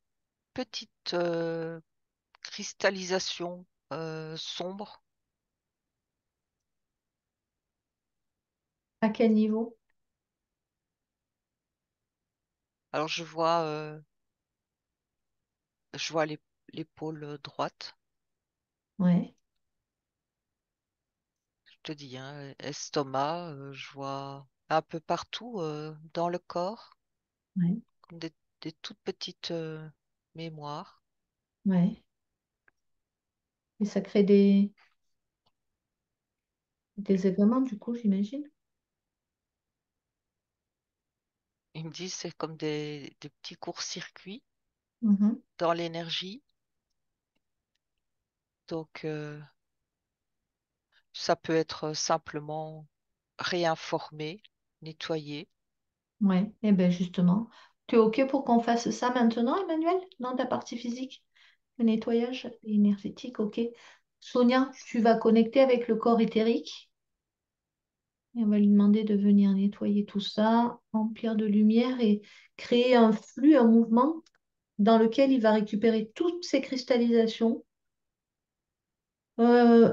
petites cristallisations sombres. À quel niveau? Alors je vois l'épaule droite, Ouais, je te dis, hein, estomac, je vois un peu partout dans le corps, ouais, comme des toutes petites mémoires. ouais. Et ça crée des événements, du coup, j'imagine. Ils me disent c'est comme des petits courts-circuits Mhm. dans l'énergie. Donc ça peut être simplement réinformé, nettoyé. Ouais, et bien justement, tu es OK pour qu'on fasse ça maintenant, Emmanuel, dans ta partie physique? Le nettoyage énergétique, OK. Sonia, tu vas connecter avec le corps éthérique et on va lui demander de venir nettoyer tout ça, remplir de lumière et créer un flux, un mouvement dans lequel il va récupérer toutes ces cristallisations,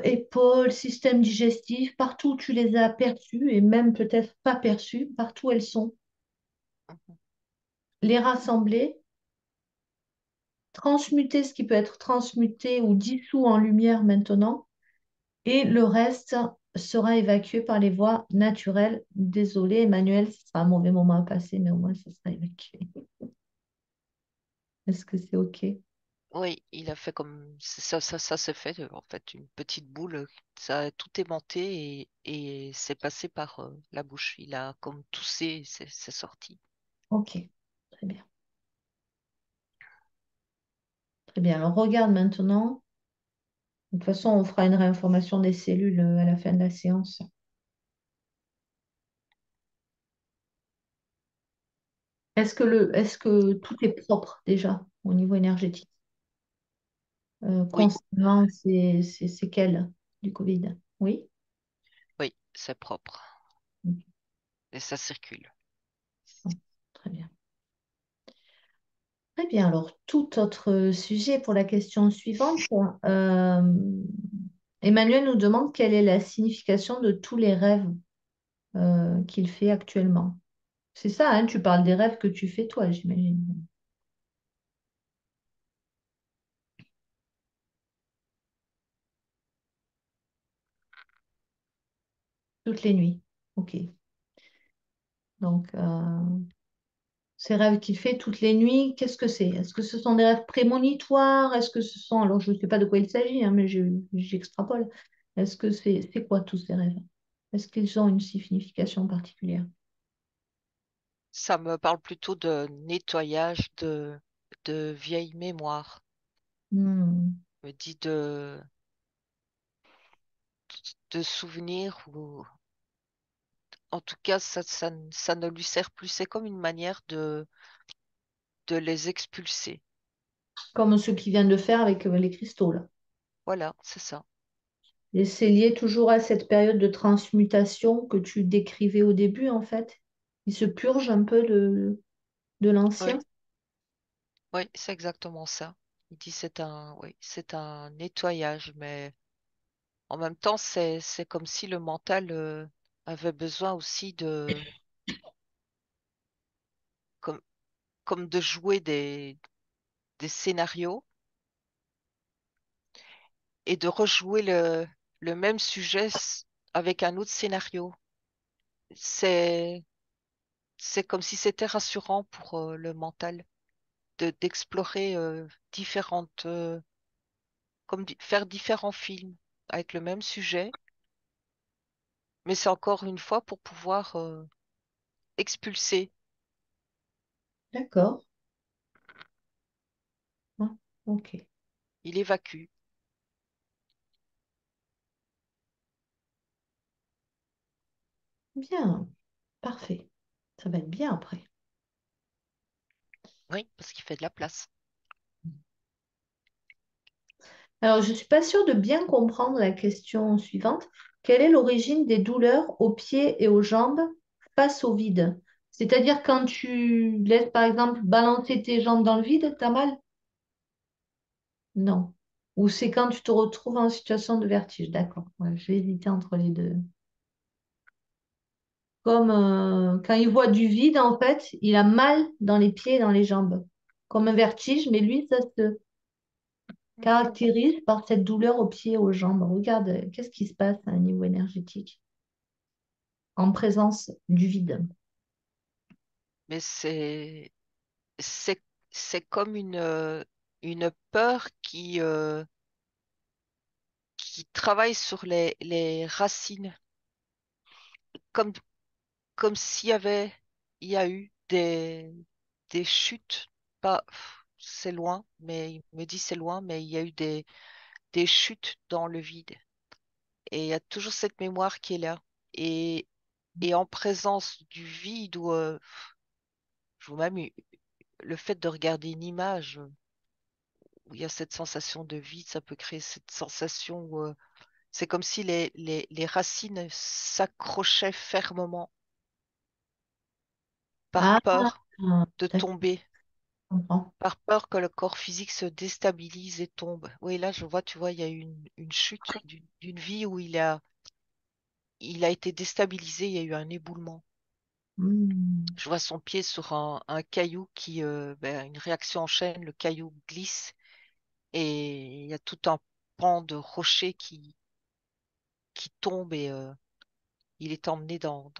épaules, système digestif, partout où tu les as perçues et même peut-être pas perçues, partout où elles sont, les rassembler, transmuter ce qui peut être transmuté ou dissous en lumière maintenant, et le reste sera évacué par les voies naturelles. Désolé, Emmanuel, ce sera un mauvais moment à passer, mais au moins ça sera évacué. Est-ce que c'est OK? Oui, il a fait comme ça s'est fait en fait une petite boule, ça a tout aimanté et c'est passé par la bouche. Il a comme toussé, et c'est sorti. OK, très bien. Très bien. Alors regarde maintenant. De toute façon, on fera une réinformation des cellules à la fin de la séance. Est-ce que tout est propre déjà au niveau énergétique Oui, concernant ces séquelles du Covid? Oui? oui, c'est propre Ok, et ça circule. bon, très bien. Très bien. Alors, tout autre sujet pour la question suivante. Euh, Emmanuel nous demande quelle est la signification de tous les rêves qu'il fait actuellement. C'est ça, hein, tu parles des rêves que tu fais toi, j'imagine. Toutes les nuits. OK. Donc, ces rêves qu'il fait toutes les nuits, qu'est-ce que c'est? Est-ce que ce sont des rêves prémonitoires? Est-ce que ce sont, alors je ne sais pas de quoi il s'agit, hein, mais j'extrapole. Est-ce que c'est quoi tous ces rêves? Est-ce qu'ils ont une signification particulière? Ça me parle plutôt de nettoyage de vieilles mémoires. Hmm. Me dit de souvenirs ou en tout cas ça ne lui sert plus. C'est comme une manière de les expulser. Comme ce qu'il vient de faire avec les cristaux, là. Voilà, c'est ça. Et c'est lié toujours à cette période de transmutation que tu décrivais au début, en fait. Il se purge un peu de Oui, l'ancien. oui, c'est exactement ça. Il dit oui, c'est un nettoyage, mais en même temps, c'est comme si le mental avait besoin aussi comme, comme de jouer des scénarios et de rejouer le même sujet avec un autre scénario. C'est, c'est comme si c'était rassurant pour le mental d'explorer différentes, faire différents films avec le même sujet, mais c'est encore une fois pour pouvoir expulser. D'accord. Ah, ok. Il évacue. Bien. Parfait. Ça va être bien après. Oui, parce qu'il fait de la place. Alors, je ne suis pas sûre de bien comprendre la question suivante. Quelle est l'origine des douleurs aux pieds et aux jambes face au vide. C'est-à-dire quand tu laisses, par exemple, balancer tes jambes dans le vide, t'as mal? Non. Ou c'est quand tu te retrouves en situation de vertige. D'accord. Ouais, je vais hésiter entre les deux. Comme quand il voit du vide, en fait, il a mal dans les pieds et dans les jambes. Comme un vertige, mais lui, ça se Mhm. caractérise par cette douleur aux pieds et aux jambes. Regarde, qu'est-ce qui se passe à un niveau énergétique en présence du vide. Mais c'est, c'est comme une peur qui travaille sur les racines, comme, comme s'il y avait, il y a eu des chutes, pas, c'est loin, mais il me dit c'est loin, mais il y a eu des chutes dans le vide. Et il y a toujours cette mémoire qui est là. Et, et en présence du vide, ou je vois même le fait de regarder une image où il y a cette sensation de vide, ça peut créer cette sensation où c'est comme si les racines s'accrochaient fermement par Ah, peur de d'accord, tomber, je comprends. par peur que le corps physique se déstabilise et tombe. Oui, là, je vois, tu vois, il y a eu une chute d'une vie où il a été déstabilisé, il y a eu un éboulement. Hmm. Je vois son pied sur un caillou qui, une réaction en chaîne, le caillou glisse et il y a tout un pan de rocher qui tombe et il est emmené dans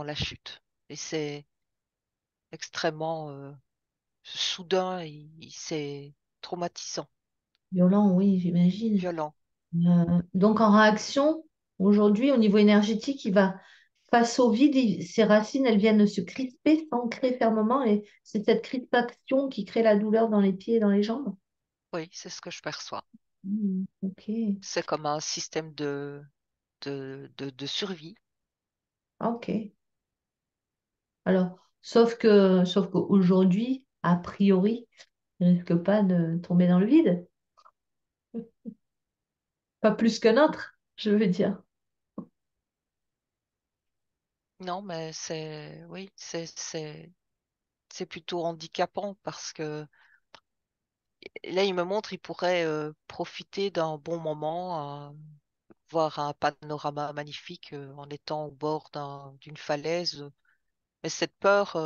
la chute. Et c'est extrêmement soudain et c'est traumatisant, Violent, oui, j'imagine. violent. Donc en réaction, aujourd'hui, au niveau énergétique, il va, face au vide, ses racines, elles viennent se crisper, s'ancrer fermement, et c'est cette crispation qui crée la douleur dans les pieds et dans les jambes. Oui, c'est ce que je perçois. Ok, C'est comme un système de survie. ok. Alors, sauf qu'aujourd'hui, a priori, il risque pas de tomber dans le vide, pas plus qu'un autre, je veux dire. Non, mais oui, c'est plutôt handicapant parce que là, il me montre, il pourrait profiter d'un bon moment, voir un panorama magnifique en étant au bord d'une falaise. Mais cette peur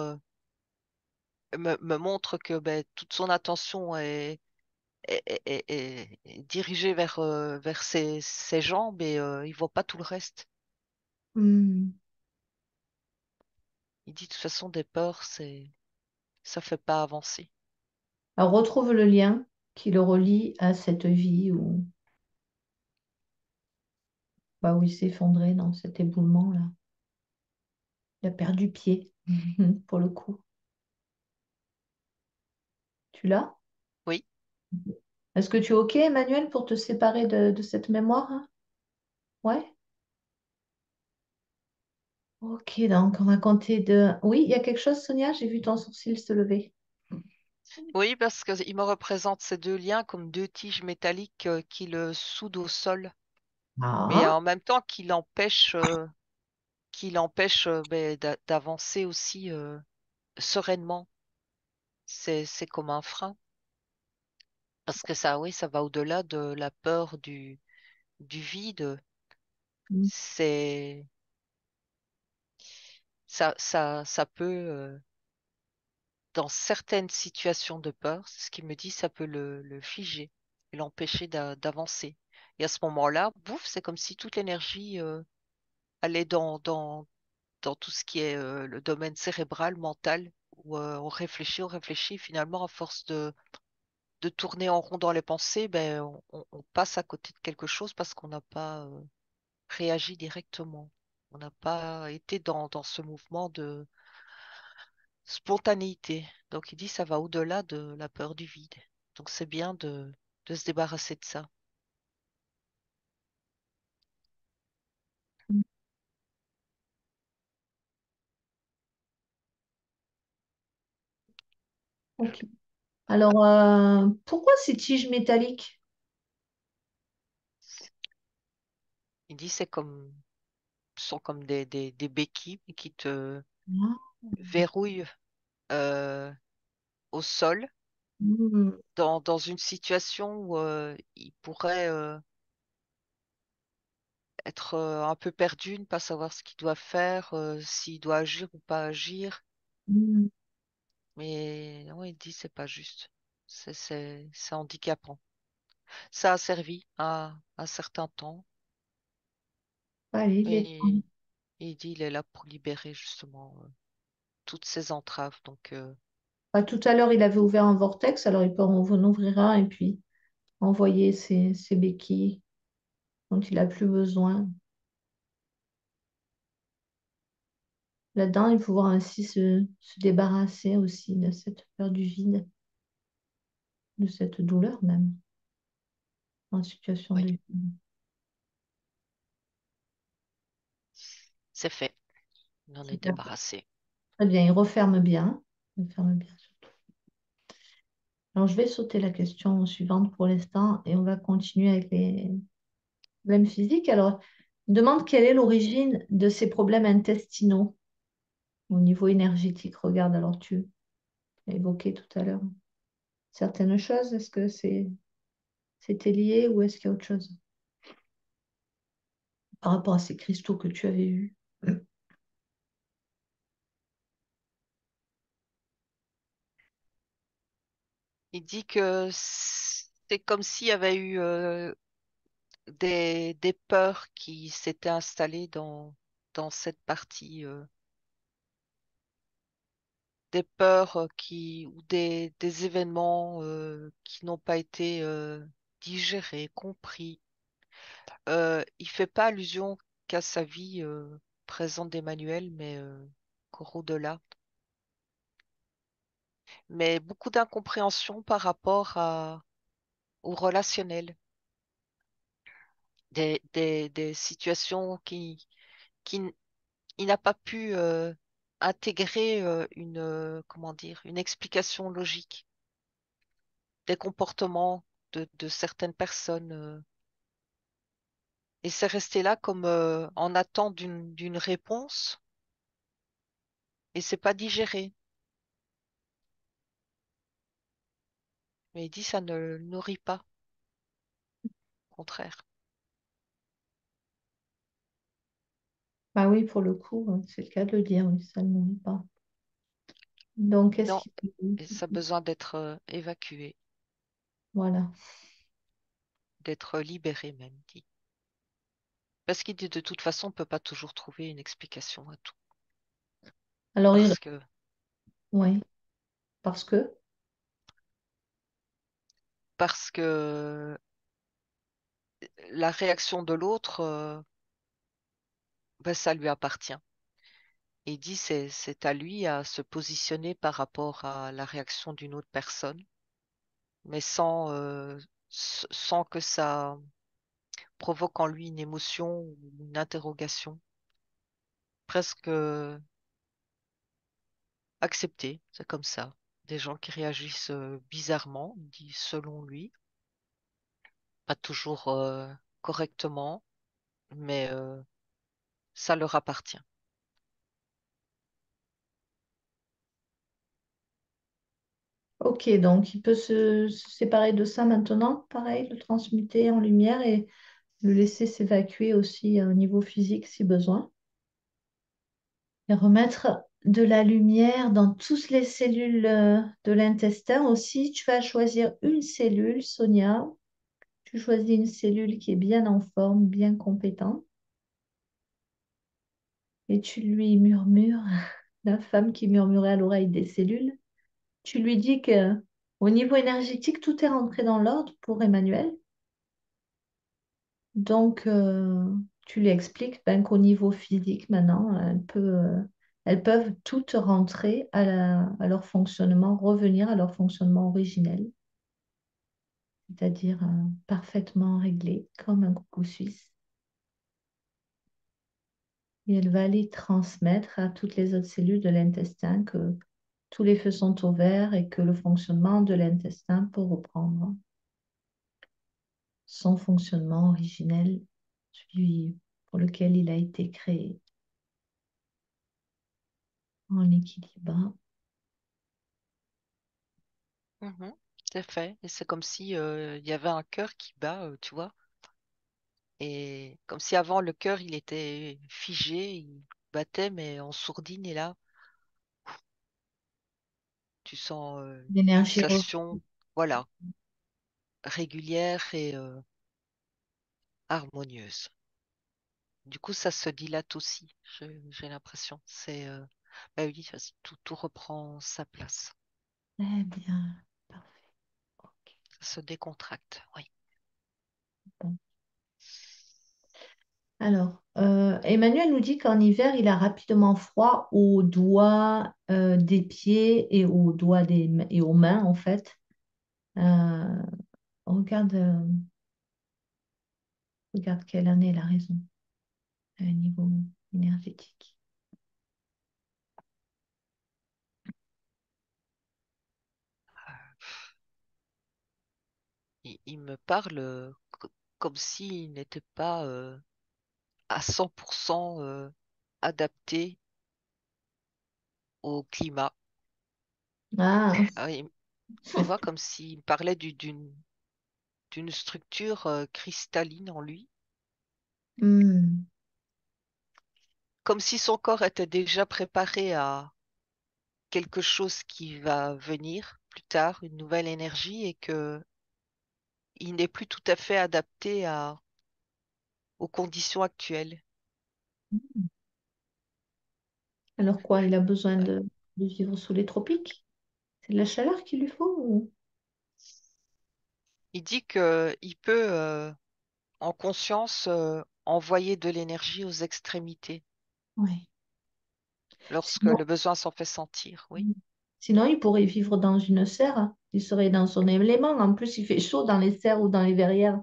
me montre que ben, toute son attention est dirigée vers ses jambes et il voit pas tout le reste. Hmm. Il dit de toute façon, des peurs, ça fait pas avancer. Alors, retrouve le lien qui le relie à cette vie où il s'est effondré dans cet éboulement-là. Il a perdu pied, pour le coup. Tu l'as? Oui, Est-ce que tu es OK, Emmanuel, pour te séparer de cette mémoire, hein? Ouais? Ok, donc on va compter de... Oui, il y a quelque chose, Sonia? J'ai vu ton sourcil se lever. oui, parce qu'il me représente ces deux liens comme deux tiges métalliques qui le soudent au sol, mais Ah, en même temps qui l'empêche d'avancer aussi sereinement. C'est comme un frein. Parce que ça, oui, ça va au-delà de la peur du vide. mm, C'est ça peut, dans certaines situations de peur, c'est ce qu'il me dit, ça peut le figer et l'empêcher d'avancer. Et à ce moment-là, bouf, c'est comme si toute l'énergie allait dans tout ce qui est le domaine cérébral, mental, où on réfléchit, et finalement, à force de tourner en rond dans les pensées, ben, on passe à côté de quelque chose parce qu'on n'a pas réagi directement. On n'a pas été dans ce mouvement de spontanéité. Donc il dit ça va au-delà de la peur du vide. Donc c'est bien de se débarrasser de ça. mm, ok. Alors, pourquoi ces tiges métalliques? Il dit c'est comme sont comme des béquilles qui te Ah, verrouillent euh, au sol hmm, dans une situation où il pourrait être un peu perdu, ne pas savoir ce qu'il doit faire, s'il doit agir ou pas agir. hmm. Mais non, il dit c'est pas juste. C'est handicapant. Ça a servi à un certain temps, Allez, il est temps. mais il dit il est là pour libérer justement toutes ces entraves. Donc, Bah, tout à l'heure, il avait ouvert un vortex, alors il peut en ouvrir un et puis envoyer ses béquilles dont il n'a plus besoin. Là-dedans, il faut pouvoir ainsi se débarrasser aussi de cette peur du vide, de cette douleur même, en situation oui, de vide. c'est fait. On en est Super. débarrassé. Très bien, il referme bien. Il referme bien surtout. Alors, je vais sauter la question suivante pour l'instant et on va continuer avec les problèmes physiques. Alors, il demande quelle est l'origine de ces problèmes intestinaux au niveau énergétique. Regarde, alors tu as évoqué tout à l'heure certaines choses. Est-ce que c'était lié ou est-ce qu'il y a autre chose par rapport à ces cristaux que tu avais vus? Il dit que c'est comme s'il y avait eu des peurs qui s'étaient installées dans cette partie, des peurs ou des événements qui n'ont pas été digérés, compris. Il fait pas allusion qu'à sa vie présente d'Emmanuel, mais qu'au delà. Mais beaucoup d'incompréhension par rapport au relationnel, des situations qui il n'a pas pu intégrer comment dire, une explication logique des comportements de certaines personnes. Et c'est resté là comme en attente d'une réponse et c'est pas digéré. Mais il dit ça ne le nourrit pas, au contraire. Bah oui, pour le coup, c'est le cas de le dire, oui, ça ne nourrit pas. Donc, qu'est-ce Non, qu'il peut... et ça a besoin d'être évacué, Voilà. d'être libéré même, dit. Parce qu'il dit de toute façon, on ne peut pas toujours trouver une explication à tout. Alors, Parce que, oui, parce que... parce que la réaction de l'autre, ben, ça lui appartient. Et il dit c'est à lui à se positionner par rapport à la réaction d'une autre personne, mais sans que ça provoque en lui une émotion ou une interrogation. Presque accepté, c'est comme ça. Des gens qui réagissent bizarrement, il dit selon lui, pas toujours correctement, mais ça leur appartient. Ok, donc il peut se séparer de ça maintenant, pareil, le transmuter en lumière et le laisser s'évacuer aussi au niveau physique si besoin. Et remettre de la lumière dans toutes les cellules de l'intestin aussi. Tu vas choisir une cellule, Sonia. Tu choisis une cellule qui est bien en forme, bien compétente. Et tu lui murmures, la femme qui murmurait à l'oreille des cellules. Tu lui dis que au niveau énergétique, tout est rentré dans l'ordre pour Emmanuel. Donc, tu lui expliques ben, qu'au niveau physique, maintenant, elles peuvent toutes rentrer à leur fonctionnement, revenir à leur fonctionnement originel, c'est-à-dire parfaitement réglé, comme un coucou suisse. Et elle va aller transmettre à toutes les autres cellules de l'intestin que tous les feux sont au vert et que le fonctionnement de l'intestin peut reprendre son fonctionnement originel suivi. pour lequel il a été créé en équilibre. Mhm, tout à fait. Et c'est comme si il y avait un cœur qui bat, tu vois. Et comme si avant le cœur il était figé, il battait mais en sourdine. Et là, tu sens une L'énergie pulsation, voilà, régulière et harmonieuse. Du coup, ça se dilate aussi. J'ai l'impression. Bah oui, tout reprend sa place. très bien. Parfait. Ok. Ça se décontracte. Oui. Bon. Alors, Emmanuel nous dit qu'en hiver, il a rapidement froid aux doigts des pieds et aux doigts et aux mains, en fait. Euh, regarde, regarde quelle année il a raison, niveau énergétique. Il me parle comme s'il n'était pas à 100% adapté au climat. Ah, Ah, tu vois, comme s'il parlait d'une structure cristalline en lui, hmm. comme si son corps était déjà préparé à quelque chose qui va venir plus tard, une nouvelle énergie, et que il n'est plus tout à fait adapté aux conditions actuelles. Alors quoi, il a besoin Ouais. de vivre sous les tropiques? C'est de la chaleur qu'il lui faut ou... Il dit que il peut, en conscience, envoyer de l'énergie aux extrémités Ouais. lorsque Sinon, le besoin s'en fait sentir. Oui. sinon, il pourrait vivre dans une serre, hein. Il serait dans son élément. En plus, il fait chaud dans les serres ou dans les verrières.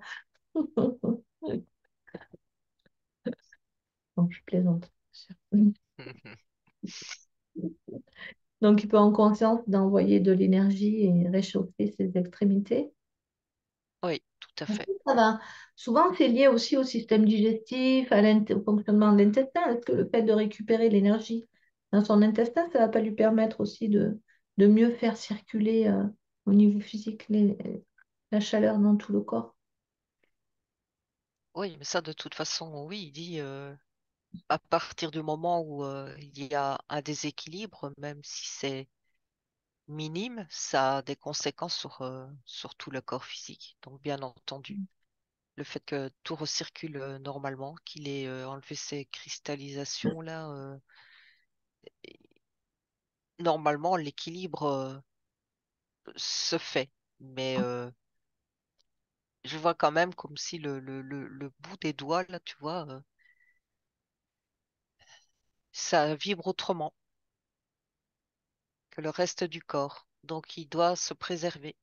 Donc, je plaisante, bien sûr. Donc, il peut en conscience d'envoyer de l'énergie et réchauffer ses extrémités. Oui, tout à fait. Ça va. Souvent, c'est lié aussi au système digestif, au fonctionnement de l'intestin. Est-ce que le fait de récupérer l'énergie dans son intestin, ça ne va pas lui permettre aussi de mieux faire circuler au niveau physique la chaleur dans tout le corps? Oui, mais ça, de toute façon, oui, il dit à partir du moment où il y a un déséquilibre, même si c'est minime, ça a des conséquences sur tout le corps physique. Donc, bien entendu, le fait que tout recircule normalement, qu'il ait enlevé ces cristallisations là, normalement, l'équilibre se fait. Mais je vois quand même comme si le bout des doigts, là, tu vois, ça vibre autrement que le reste du corps. Donc, il doit se préserver.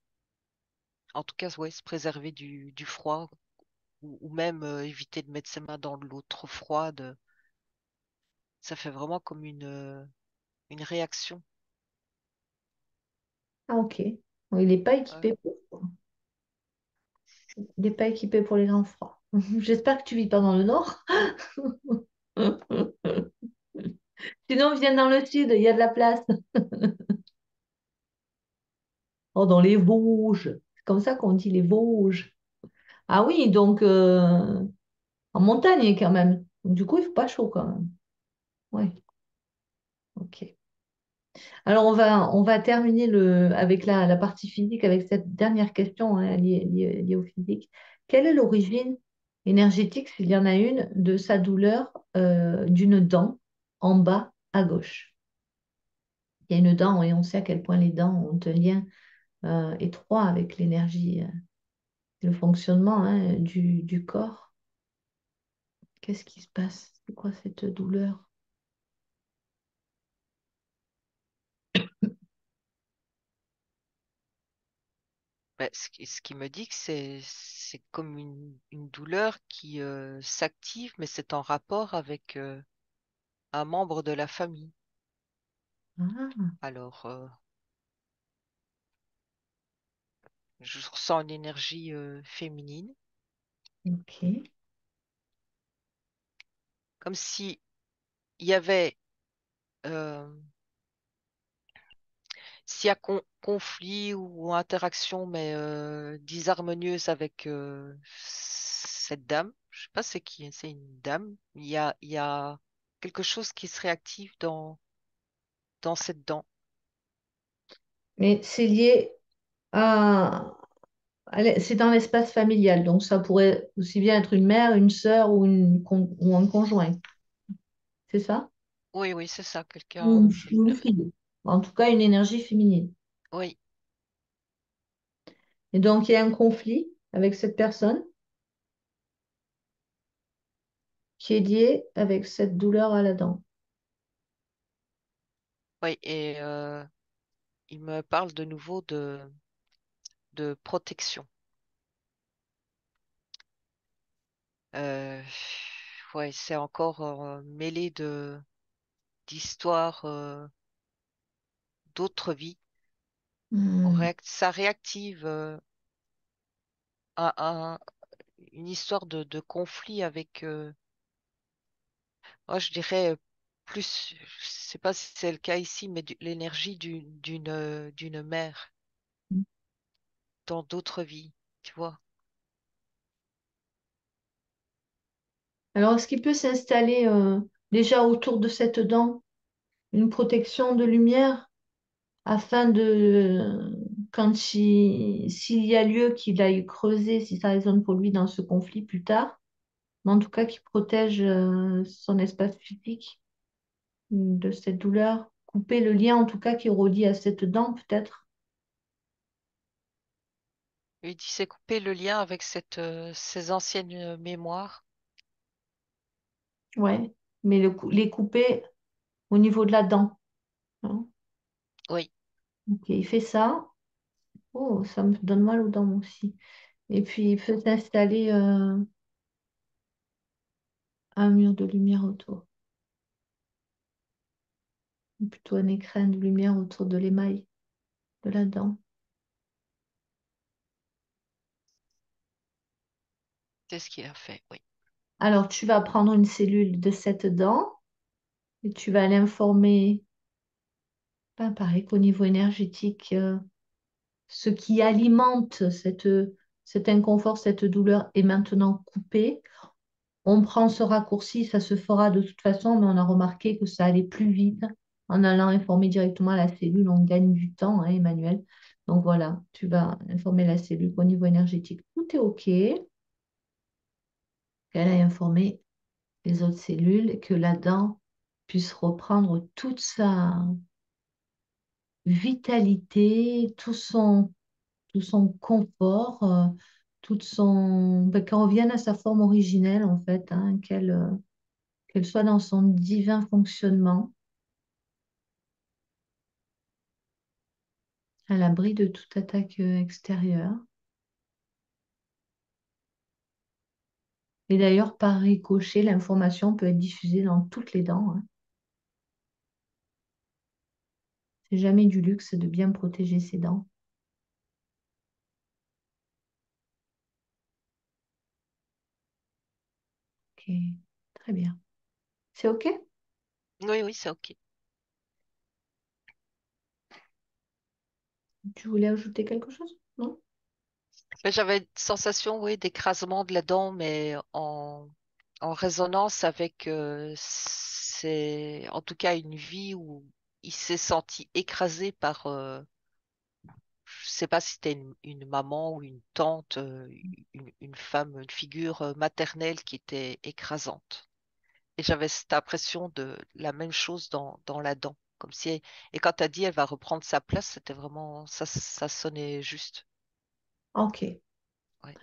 En tout cas, ouais, se préserver du froid ou même éviter de mettre ses mains dans l'eau trop froide. Ça fait vraiment comme une réaction. Ah, ok. Bon, il n'est pas Ouais. équipé pour. Il n'est pas équipé pour les grands froids. J'espère que tu vis pas dans le nord. Sinon, viens dans le sud, il y a de la place. Oh, dans les Vosges. C'est comme ça qu'on dit les Vosges. Ah oui, donc en montagne quand même. Donc, du coup, il ne fait pas chaud quand même. Oui, ok. Alors, on va terminer avec la partie physique, avec cette dernière question hein, liée au physique. Quelle est l'origine énergétique, s'il y en a une, de sa douleur d'une dent en bas à gauche? Il y a une dent et on sait à quel point les dents ont un lien étroit avec l'énergie, le fonctionnement hein, du corps. Qu'est-ce qui se passe? C'est quoi cette douleur? Ben, ce qui me dit que c'est comme une douleur qui s'active, mais c'est en rapport avec un membre de la famille. Ah, Alors, je ressens une énergie féminine. ok. comme si il y avait, euh, s'il y a conflit ou interaction, mais disharmonieuse avec cette dame, je sais pas c'est qui, c'est une dame, il y a quelque chose qui se réactive dans cette dent. Mais c'est lié à, c'est dans l'espace familial, donc ça pourrait aussi bien être une mère, une sœur ou, ou un conjoint, c'est ça? Oui, oui, c'est ça, Ou quelqu'un ou une de... fille. En tout cas, une énergie féminine. Oui, Et donc, il y a un conflit avec cette personne qui est lié avec cette douleur à la dent. oui, et il me parle de nouveau de protection. Euh, ouais, c'est encore mêlé d'histoires d'autres vies. Hmm. Ça réactive un- un- une histoire de conflit avec, moi je dirais plus, je sais pas si c'est le cas ici, mais l'énergie d'une mère dans d'autres vies, tu vois. Alors, est-ce qu'il peut s'installer déjà autour de cette dent une protection de lumière afin de, s'il y a lieu qu'il aille creuser, si ça résonne pour lui dans ce conflit plus tard, mais en tout cas qui protège son espace physique de cette douleur, couper le lien en tout cas qui relie à cette dent peut-être. Il dit c'est couper le lien avec ces anciennes mémoires. Ouais, mais les couper au niveau de la dent, hein. Oui, Ok, il fait ça. Oh, ça me donne mal aux dents aussi. Et puis il peut s'installer un mur de lumière autour, ou plutôt un écrin de lumière autour de l'émail de la dent. c'est ce qu'il a fait, oui. Alors tu vas prendre une cellule de cette dent et tu vas l'informer, ben, pareil qu'au niveau énergétique, ce qui alimente cet inconfort, cette douleur est maintenant coupé. On prend ce raccourci, ça se fera de toute façon, mais on a remarqué que ça allait plus vite en allant informer directement la cellule. On gagne du temps, hein, Emmanuel. Donc voilà, tu vas informer la cellule qu'au niveau énergétique, tout est OK, qu'elle a informé les autres cellules et que la dent puisse reprendre toute sa vitalité, tout son confort, toute son... ben, qu'elle revienne à sa forme originelle, en fait, hein, qu'elle soit dans son divin fonctionnement, à l'abri de toute attaque extérieure. Et d'ailleurs, par ricochet, l'information peut être diffusée dans toutes les dents, hein. C'est jamais du luxe de bien protéger ses dents. Ok, très bien. C'est OK? Oui, oui, c'est OK. Tu voulais ajouter quelque chose? Non? Mais j'avais une sensation, oui, d'écrasement de la dent, mais en résonance avec, c'est en tout cas une vie où il s'est senti écrasé par, je sais pas si c'était une maman ou une tante, une femme, une figure maternelle qui était écrasante. Et j'avais cette impression de la même chose dans la dent. Comme si, et quand tu as dit elle va reprendre sa place, c'était vraiment, ça sonnait juste. OK. Ouais.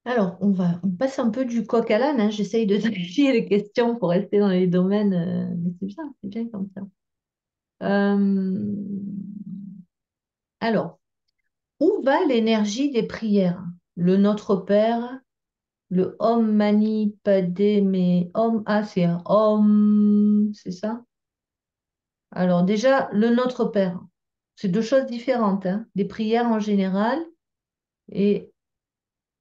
Alors, on passe un peu du coq à l'âne, hein. J'essaye de trier les questions pour rester dans les domaines, mais c'est bien comme ça. Euh, alors, où va l'énergie des prières? Le Notre Père, le Om Mani Padme Om, ah, c'est un Om, c'est ça? Alors, déjà, le Notre Père, c'est deux choses différentes, hein. Des prières en général et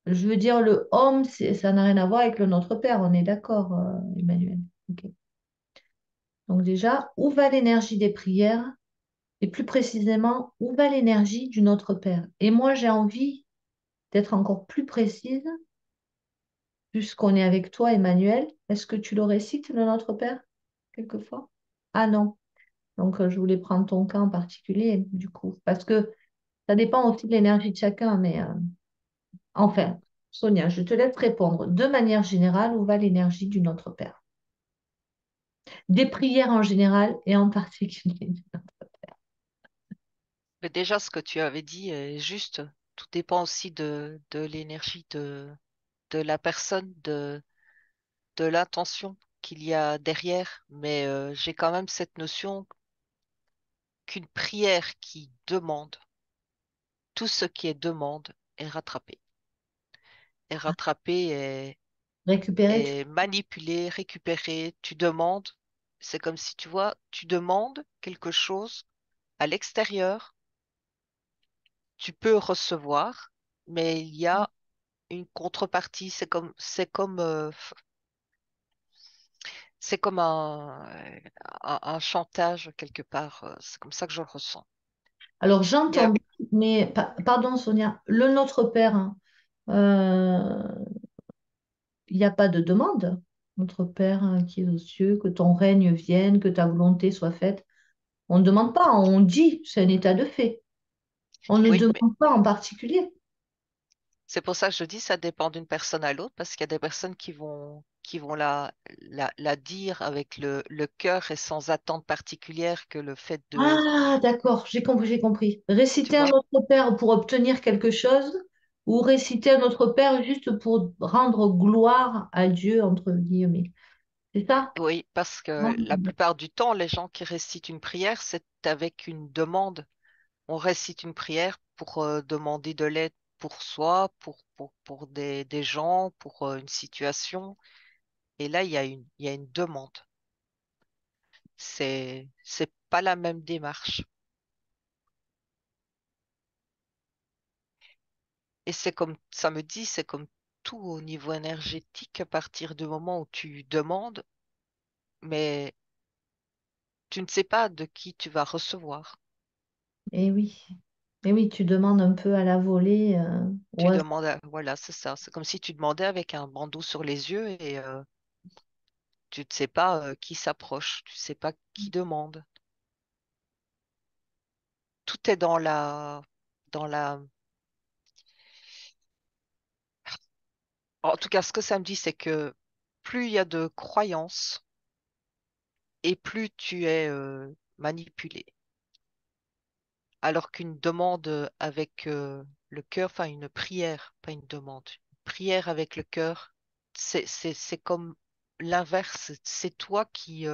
Je veux dire, le Om, ça n'a rien à voir avec le Notre Père, on est d'accord, Emmanuel. Ok. Donc déjà, où va l'énergie des prières? Et plus précisément, où va l'énergie du Notre Père? Et moi, j'ai envie d'être encore plus précise, puisqu'on est avec toi, Emmanuel. Est-ce que tu le récites, le Notre Père, quelquefois? Ah non. Donc, je voulais prendre ton cas en particulier, du coup, parce que ça dépend aussi de l'énergie de chacun. Mais enfin, Sonia, je te laisse répondre de manière générale, où va l'énergie du Notre Père? Des prières en général et en particulier. Mais déjà, ce que tu avais dit est juste. Tout dépend aussi de l'énergie de la personne, de l'intention qu'il y a derrière. Mais j'ai quand même cette notion qu'une prière qui demande, tout ce qui est demande est rattrapé. Est rattrapé, Récupérer, est manipulé, récupéré. Tu demandes, c'est comme si tu vois, tu demandes quelque chose à l'extérieur, tu peux recevoir, mais il y a une contrepartie. C'est comme un chantage quelque part. C'est comme ça que je le ressens. alors Il y a- j'entends bien, mais pardon Sonia, le Notre Père, hein, euh, il n'y a pas de demande. Notre Père hein, qui est aux cieux, que ton règne vienne, que ta volonté soit faite. On ne demande pas, on dit, c'est un état de fait. On ne oui, mais demande pas en particulier. c'est pour ça que je dis ça dépend d'une personne à l'autre, parce qu'il y a des personnes qui vont la dire avec le cœur et sans attente particulière que le fait de, Ah, d'accord, j'ai compris, j'ai compris. tu Réciter un vois, Notre Père pour obtenir quelque chose ou réciter un Notre Père juste pour rendre gloire à Dieu, entre guillemets. C'est ça? oui, parce Ah, que la plupart du temps, les gens qui récitent une prière, c'est avec une demande. On récite une prière pour demander de l'aide pour soi, pour des gens, pour une situation. Et là, il y a une demande. C'est pas la même démarche. Et c'est comme, ça me dit, c'est comme tout au niveau énergétique, à partir du moment où tu demandes, mais tu ne sais pas de qui tu vas recevoir. eh oui. Eh oui, tu demandes un peu à la volée. Tu Ouais. demandes, voilà, c'est ça. C'est comme si tu demandais avec un bandeau sur les yeux et tu ne sais pas qui s'approche, tu ne sais pas qui demande. Tout est dans la, en tout cas, ce que ça me dit, c'est que plus il y a de croyances et plus tu es manipulé. Alors qu'une demande avec le cœur, enfin une prière, pas une demande, une prière avec le cœur, c'est comme l'inverse. C'est toi qui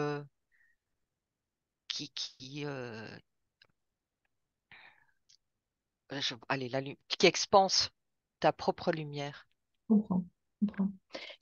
allez, qui expanse ta propre lumière. Je comprends, je comprends.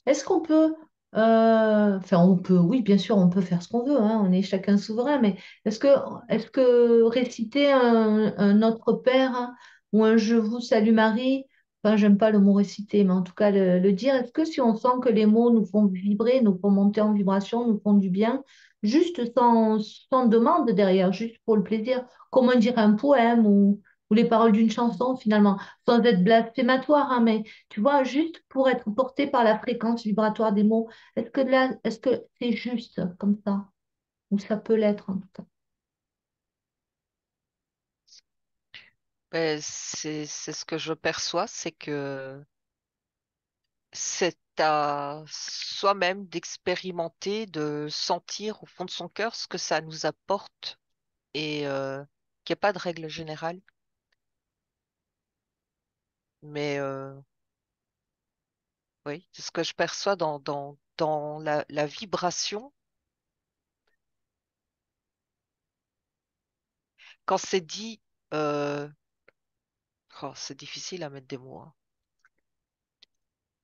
Est-ce qu'on peut, enfin on peut, oui bien sûr on peut faire ce qu'on veut, hein, on est chacun souverain, mais est-ce que réciter un Notre Père hein, ou un Je vous salue Marie, enfin j'aime pas le mot réciter, mais en tout cas le dire, est-ce que si on sent que les mots nous font vibrer, nous font monter en vibration, nous font du bien, juste sans demande derrière, juste pour le plaisir, comme on dirait un poème ou les paroles d'une chanson finalement, sans être blasphématoire, hein, mais tu vois, juste pour être porté par la fréquence vibratoire des mots, est-ce que c'est juste comme ça? Ou ça peut l'être en tout cas. Ben, c'est ce que je perçois, c'est que c'est à soi-même d'expérimenter, de sentir au fond de son cœur ce que ça nous apporte et qu'il n'y a pas de règle générale. Mais oui, c'est ce que je perçois dans la vibration. Quand c'est dit, euh, oh, c'est difficile à mettre des mots, hein.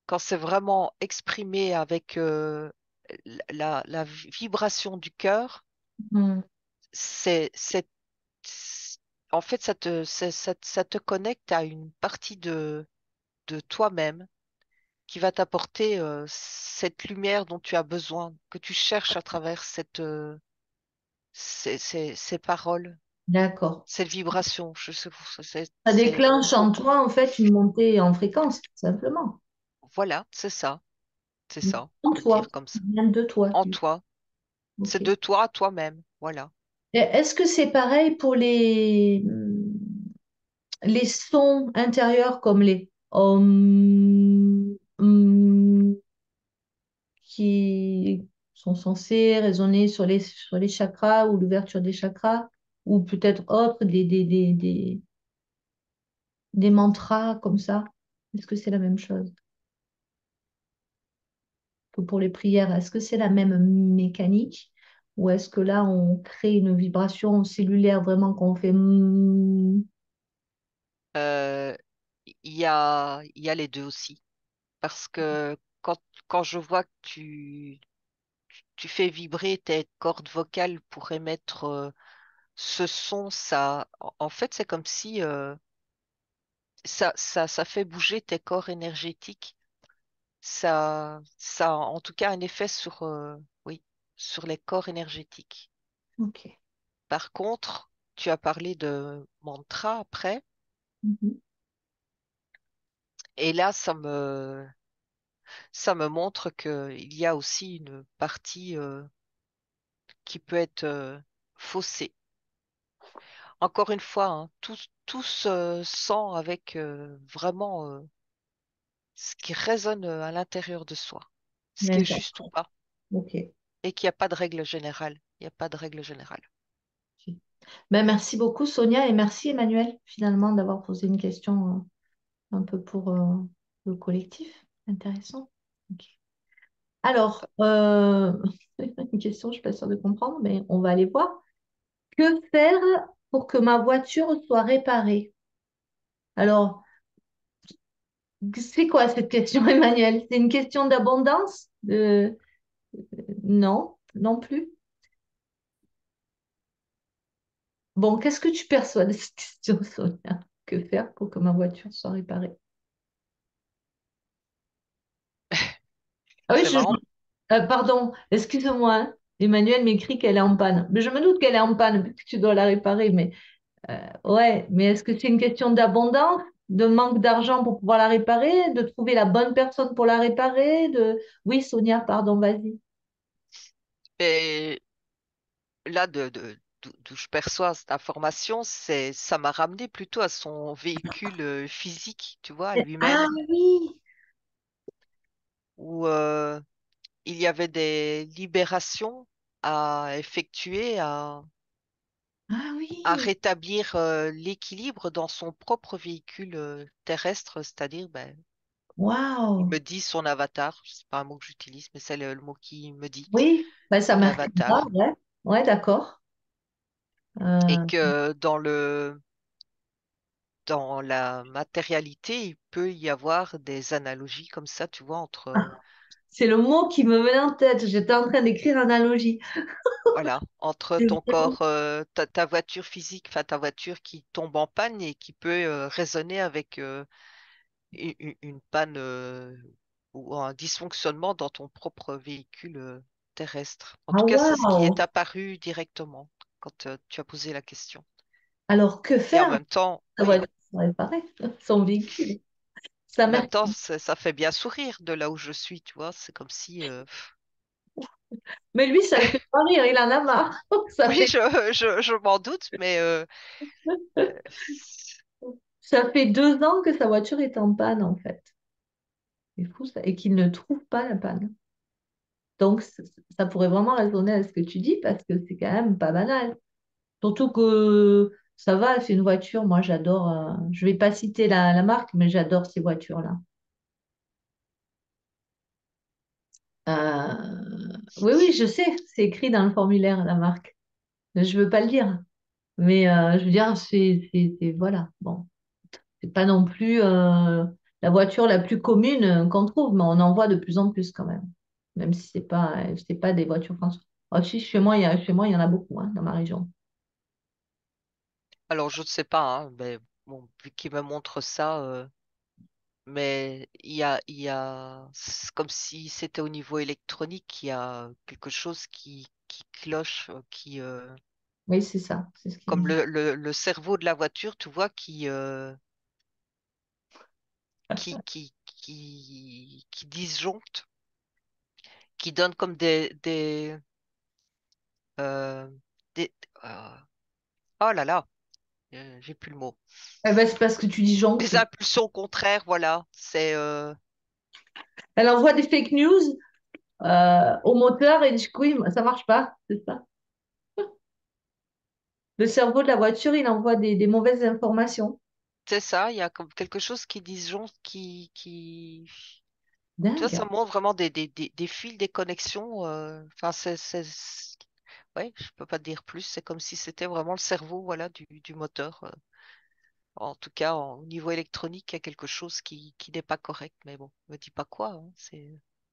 Quand c'est vraiment exprimé avec la vibration du cœur, Hmm, c'est, en fait, ça te connecte à une partie de toi-même qui va t'apporter cette lumière dont tu as besoin, que tu cherches à travers ces paroles, D'accord. cette vibration. Je sais, Ça déclenche en toi, en fait, une montée en fréquence, simplement. voilà, c'est ça, on En peut le toi, dire comme ça ça. vient de toi. En toi, c'est Ok. de toi à toi-même, voilà. Et est-ce que c'est pareil pour les sons intérieurs comme les qui sont censés résonner sur les chakras ou l'ouverture des chakras, ou peut-être autres, des mantras comme ça? Est-ce que c'est la même chose que pour les prières? Est-ce que c'est la même mécanique? Ou est-ce que là, on crée une vibration cellulaire vraiment qu'on fait Euh, il y a les deux aussi. Parce que quand je vois que tu fais vibrer tes cordes vocales pour émettre ce son, en fait, c'est comme si ça fait bouger tes corps énergétiques. Ça a en tout cas un effet oui, sur les corps énergétiques. Ok. Par contre, tu as parlé de mantra après, Mhm. et là, ça me montre qu'il y a aussi une partie qui peut être faussée. Encore une fois, hein, tout se sent avec vraiment ce qui résonne à l'intérieur de soi, ce qui est D'accord. juste ou pas, Ok. et qu'il n'y a pas de règle générale. Il n'y a pas de règle générale. Ok. Ben, merci beaucoup, Sonia, et merci, Emmanuel, finalement, d'avoir posé une question un peu pour le collectif. Intéressant. Ok. Alors, une question, je ne suis pas sûre de comprendre, mais on va aller voir. Que faire pour que ma voiture soit réparée? Alors, c'est quoi cette question, Emmanuel? C'est une question d'abondance? Non, non plus. Bon, qu'est-ce que tu perçois de cette question, Sonia? Que faire pour que ma voiture soit réparée? Ah oui, C'est marrant. pardon, excuse-moi, hein. Emmanuel m'écrit qu'elle est en panne. Mais je me doute qu'elle est en panne, puisque tu dois la réparer. Mais ouais, mais est-ce que c'est une question d'abondance, de manque d'argent pour pouvoir la réparer, de trouver la bonne personne pour la réparer, de... Oui, Sonia, pardon, vas-y. Et là, d'où je perçois cette information, ça m'a ramené plutôt à son véhicule physique, tu vois, à Ah lui-même, oui, où il y avait des libérations à effectuer, ah à oui, rétablir l'équilibre dans son propre véhicule terrestre, c'est-à-dire, ben, il waouh. me dit son avatar, c'est pas un mot que j'utilise, mais c'est le mot qu'il me dit, Oui, bah, ça marque pas, l'avatar. ouais. Ouais, d'accord. Et Euh, que dans la matérialité, il peut y avoir des analogies comme ça, tu vois, entre, c'est le mot qui me venait en tête. J'étais en train d'écrire analogie. voilà, entre C'est ton vraiment- corps, ta voiture physique, enfin ta voiture qui tombe en panne et qui peut résonner avec une panne ou un dysfonctionnement dans ton propre véhicule terrestre. En Ah tout cas, c'est ce qui waouh. est apparu directement quand tu as posé la question. Alors que Et en faire? même temps, Ça oui, va être réparé, son véhicule. Ça en même merci. temps, ça fait bien sourire de là où je suis, tu vois. C'est comme si, Mais lui, ça le fait pas rire, il en a marre. Ça oui, fait, je m'en doute, mais ça fait 2 ans que sa voiture est en panne, en fait. C'est fou ça. Et qu'il ne trouve pas la panne. Donc, ça pourrait vraiment résonner à ce que tu dis parce que c'est quand même pas banal. Surtout que ça va, c'est une voiture. Moi, j'adore. Je vais pas citer la marque, mais j'adore ces voitures-là. Oui, oui, je sais. C'est écrit dans le formulaire, la marque. Mais je veux pas le dire. Mais je veux dire, voilà. Bon, c'est pas non plus la voiture la plus commune qu'on trouve, mais on en voit de plus en plus quand même. Même si c'est pas des voitures françaises. Oh, si, chez moi, il y en a beaucoup hein, dans ma région. alors je ne sais pas, hein, mais bon, vu qu'il me montre ça, Mais c'est comme si c'était au niveau électronique, il y a quelque chose qui cloche, Oui, c'est ça. C'est ce qu'il me comme dit. le cerveau de la voiture, tu vois, qui disjoncte, qui donne comme euh, des, euh, oh là là, j'ai plus le mot. Eh ben, c'est parce que tu dis Des jonctes. impulsions contraires, voilà. Elle envoie des fake news au moteur et du coup, ça marche pas. C'est ça. Le cerveau de la voiture, il envoie des mauvaises informations. C'est ça, il y a comme quelque chose qui disjoncte, tu vois, ça Dingue. montre vraiment des fils, des connexions. Enfin, ouais, je peux pas te dire plus. C'est comme si c'était vraiment le cerveau, voilà, du moteur. En tout cas, au niveau électronique, il y a quelque chose qui n'est pas correct. Mais bon, me dis pas quoi, hein,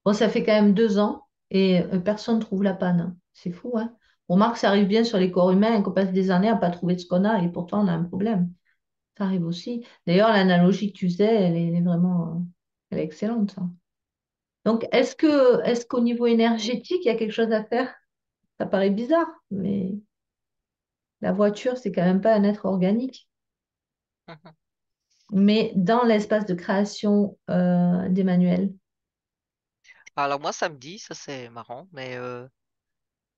Bon, ça fait quand même 2 ans et personne ne trouve la panne. C'est fou, hein? On remarque que ça arrive bien sur les corps humains qu'on passe des années à pas trouver ce qu'on a et pourtant on a un problème. Ça arrive aussi. D'ailleurs, l'analogie que tu faisais, elle est vraiment, elle est excellente, ça. Donc, est-ce qu'au niveau énergétique, il y a quelque chose à faire? Ça paraît bizarre, mais la voiture, c'est quand même pas un être organique. Mhm. Mais dans l'espace de création d'Emmanuel. Alors moi, ça me dit, ça c'est marrant, mais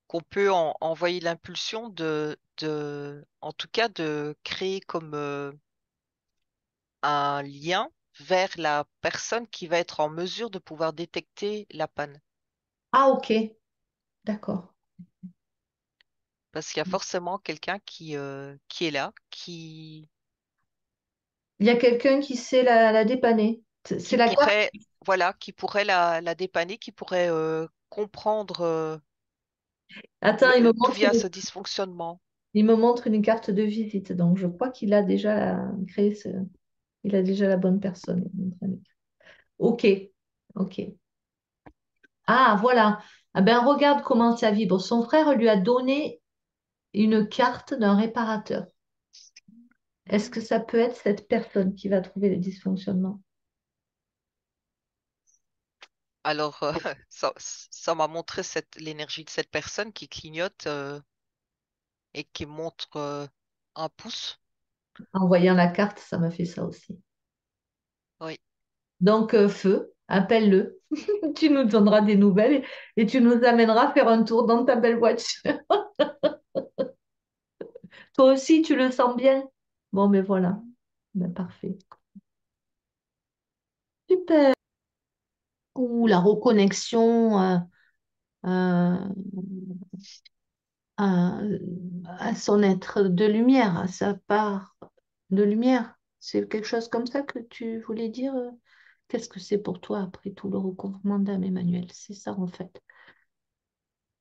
qu'on peut envoyer l'impulsion en tout cas, de créer comme un lien vers la personne qui va être en mesure de pouvoir détecter la panne. Ah, ok, d'accord. Parce qu'il y a forcément quelqu'un qui est là, Il y a quelqu'un qui sait la dépanner. C'est qui la carte. pourrait, voilà, qui pourrait la dépanner, qui pourrait comprendre Attends, il me d'où montre vient une, ce dysfonctionnement. il me montre une carte de visite. Donc, je crois qu'il a déjà créé il a déjà la bonne personne. Ok, ok. Ah, voilà. Ah ben, regarde comment ça vibre. Son frère lui a donné une carte d'un réparateur. Est-ce que ça peut être cette personne qui va trouver le dysfonctionnement? Alors, ça m'a montré l'énergie de cette personne qui clignote et qui montre un pouce. En voyant la carte, ça m'a fait ça aussi. Oui. Donc, feu, appelle-le. Tu nous donneras des nouvelles et tu nous amèneras faire un tour dans ta belle voiture. Toi aussi, tu le sens bien? Bon, mais voilà. Ben, parfait. Super. Ouh, la reconnexion euh, à, à son être de lumière, à sa part de lumière. C'est quelque chose comme ça que tu voulais dire? Qu'est-ce que c'est pour toi après tout le recouvrement d'âme, Emmanuel? C'est ça en fait.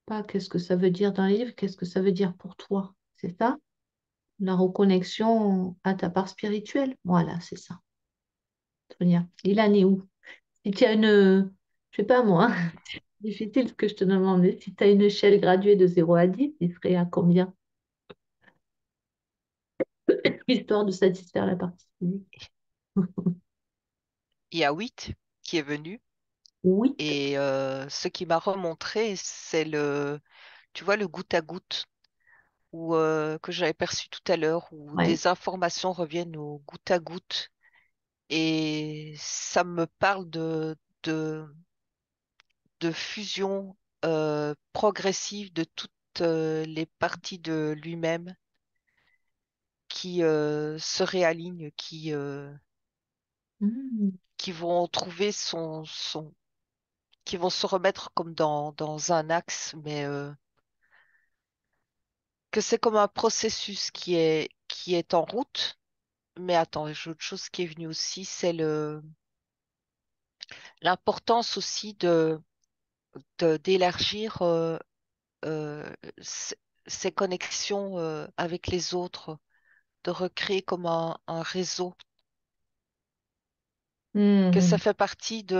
Pas qu'est-ce que ça veut dire dans les livres, qu'est-ce que ça veut dire pour toi? C'est ça? La reconnexion à ta part spirituelle. Voilà, c'est ça. Très bien. Il en est où? Si tu as je sais pas moi, difficile ce que je te demandais, si tu as une échelle graduée de 0 à 10, il serait à combien? Histoire de satisfaire la partie physique. Il y a 8 qui est venu Oui. et ce qui m'a remontré, c'est tu vois, le goutte à goutte que j'avais perçu tout à l'heure, où Ouais. des informations reviennent au goutte à goutte. Et ça me parle de, de fusion progressive de toutes les parties de lui-même qui se réalignent, Hmm. qui vont trouver qui vont se remettre comme dans un axe, mais que c'est comme un processus qui est en route. Mais attends, j'ai autre chose qui est venue aussi, c'est l'importance aussi d'élargir euh, c- ces connexions avec les autres, de recréer comme un réseau, que ça Mhm. fait partie tu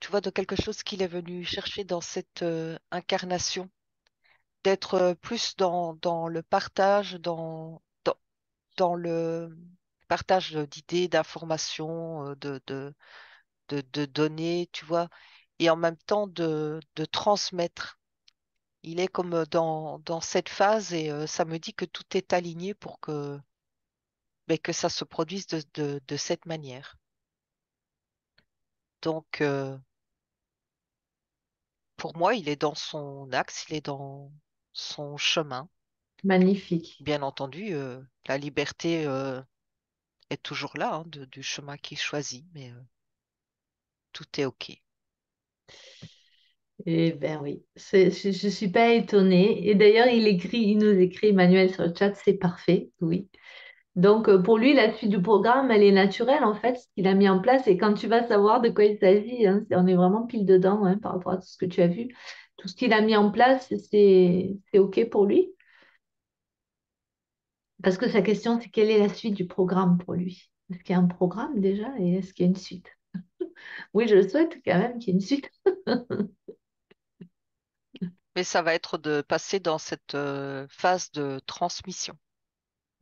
vois, de quelque chose qu'il est venu chercher dans cette incarnation, d'être plus dans le partage, dans le... partage d'idées, d'informations, de données, tu vois, et en même temps de transmettre. Il est comme dans cette phase et ça me dit que tout est aligné pour que ça se produise de cette manière. Donc, pour moi, il est dans son axe, il est dans son chemin. Magnifique. Bien entendu, la liberté est toujours là, hein, du chemin qu'il choisit, mais tout est OK. Eh ben oui, je suis pas étonnée. Et d'ailleurs, il nous écrit, Emmanuel, sur le chat, c'est parfait, oui. Donc, pour lui, la suite du programme, elle est naturelle, en fait, ce qu'il a mis en place. Et quand tu vas savoir de quoi il s'agit, hein, on est vraiment pile dedans, hein, par rapport à tout ce que tu as vu. Tout ce qu'il a mis en place, c'est OK pour lui. Parce que sa question, c'est quelle est la suite du programme pour lui? Est-ce qu'il y a un programme déjà et est-ce qu'il y a une suite? Oui, je le souhaite quand même qu'il y ait une suite. Mais ça va être de passer dans cette phase de transmission.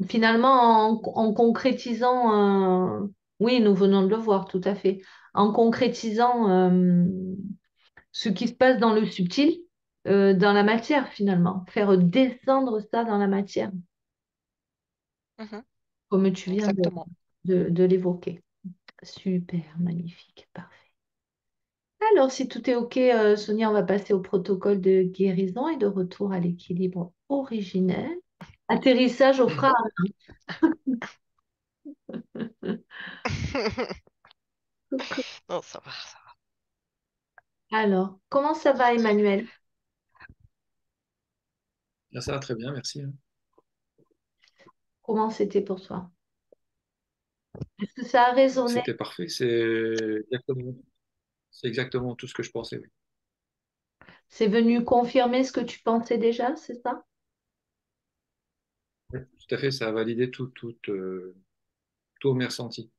Finalement, en concrétisant, oui, nous venons de le voir, tout à fait. En concrétisant ce qui se passe dans le subtil, dans la matière, finalement. Faire descendre ça dans la matière, Mhm, comme tu viens exactement. de l'évoquer. Super, magnifique, parfait. Alors, si tout est OK, Sonia, on va passer au protocole de guérison et de retour à l'équilibre originel. Atterrissage au phare. Non, ça va, ça va. Alors, comment ça va, Emmanuel? Là, ça va très bien, merci, hein. Comment c'était pour toi? Est-ce que ça a résonné? C'était parfait, c'est exactement tout ce que je pensais. Oui. C'est venu confirmer ce que tu pensais déjà, c'est ça? Oui, tout à fait, ça a validé tous mes ressentis.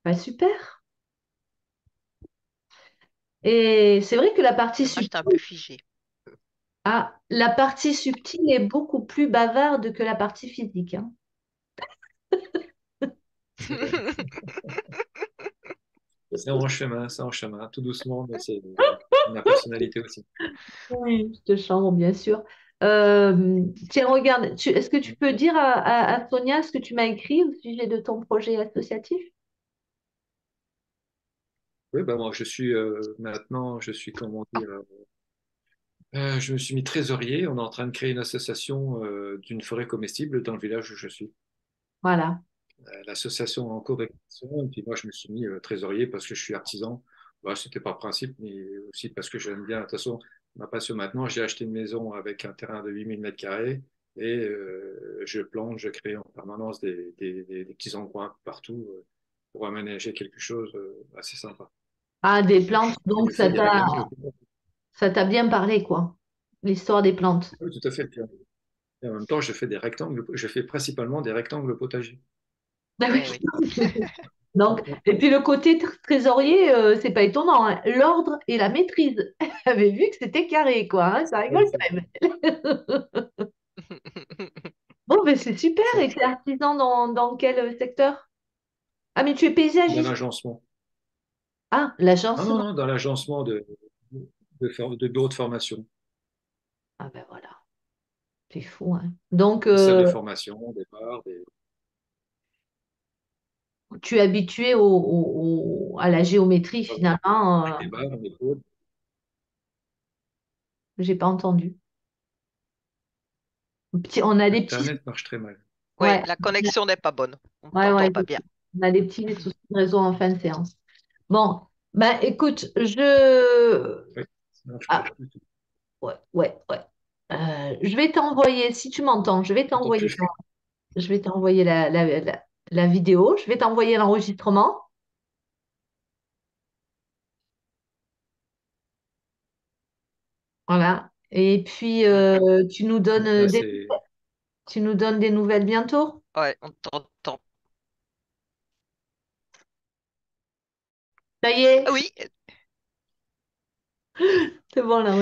Bah, super. Et c'est vrai que la partie Moi, subtile, j'étais un peu figée. la partie subtile est beaucoup plus bavarde que la partie physique, hein. C'est vrai. C'est en chemin, tout doucement, mais c'est ma personnalité aussi. Oui, je te chambre, bien sûr. Tiens, regarde, est-ce que tu peux dire à Sonia ce que tu m'as écrit au sujet de ton projet associatif? Oui, bah moi, maintenant, comment dire, je me suis mis trésorier. On est en train de créer une association d'une forêt comestible dans le village où je suis. Voilà. L'association en co-récréation. Et puis moi, je me suis mis trésorier parce que je suis artisan. Bah, c'était par principe, mais aussi parce que j'aime bien. De toute façon, ma passion maintenant, j'ai acheté une maison avec un terrain de 8 000 mètres carrés et je plante, je crée en permanence des petits endroits partout pour aménager quelque chose assez sympa. Ah, des plantes, Et donc des fois, il y a des gamins. ça t'a bien parlé, quoi. L'histoire des plantes. Oui, tout à fait. Et en même temps, je fais des rectangles, je fais principalement des rectangles potagers. Ah Eh oui. oui. Donc, et puis le côté trésorier, c'est pas étonnant, hein. L'ordre et la maîtrise. J'avais vu que c'était carré, quoi, hein. Ça Oui, rigole pas, même. Bon, ben c'est super. c'est Et tu es artisan dans quel secteur? Ah, mais tu es dans paysagiste. l'agencement. Ah, Non, non, l'agencement. non, dans l'agencement de bureaux de formation, Ah, ben voilà. C'est fou, hein. Donc, des salles de formation, des bars, tu es habitué à la géométrie, finalement. avec des bars, des pôles. J'ai pas entendu. On a des petits. Internet marche très mal. Oui, Ouais, la connexion n'est pas bonne. On ne ouais, t'entend ouais. pas bien. On a des petits soucis de réseau en fin de séance. Bon, ben écoute, je. Oui, ça marche pas Ah, du tout. ouais, ouais, ouais. Je vais t'envoyer, si tu m'entends, J'entends plus. je vais t'envoyer la vidéo, je vais t'envoyer l'enregistrement. Voilà. Et puis, Mm. Là, c'est tu nous donnes des nouvelles bientôt. Ouais, on t'entend. Ça y Ah est, oui, c'est bon là.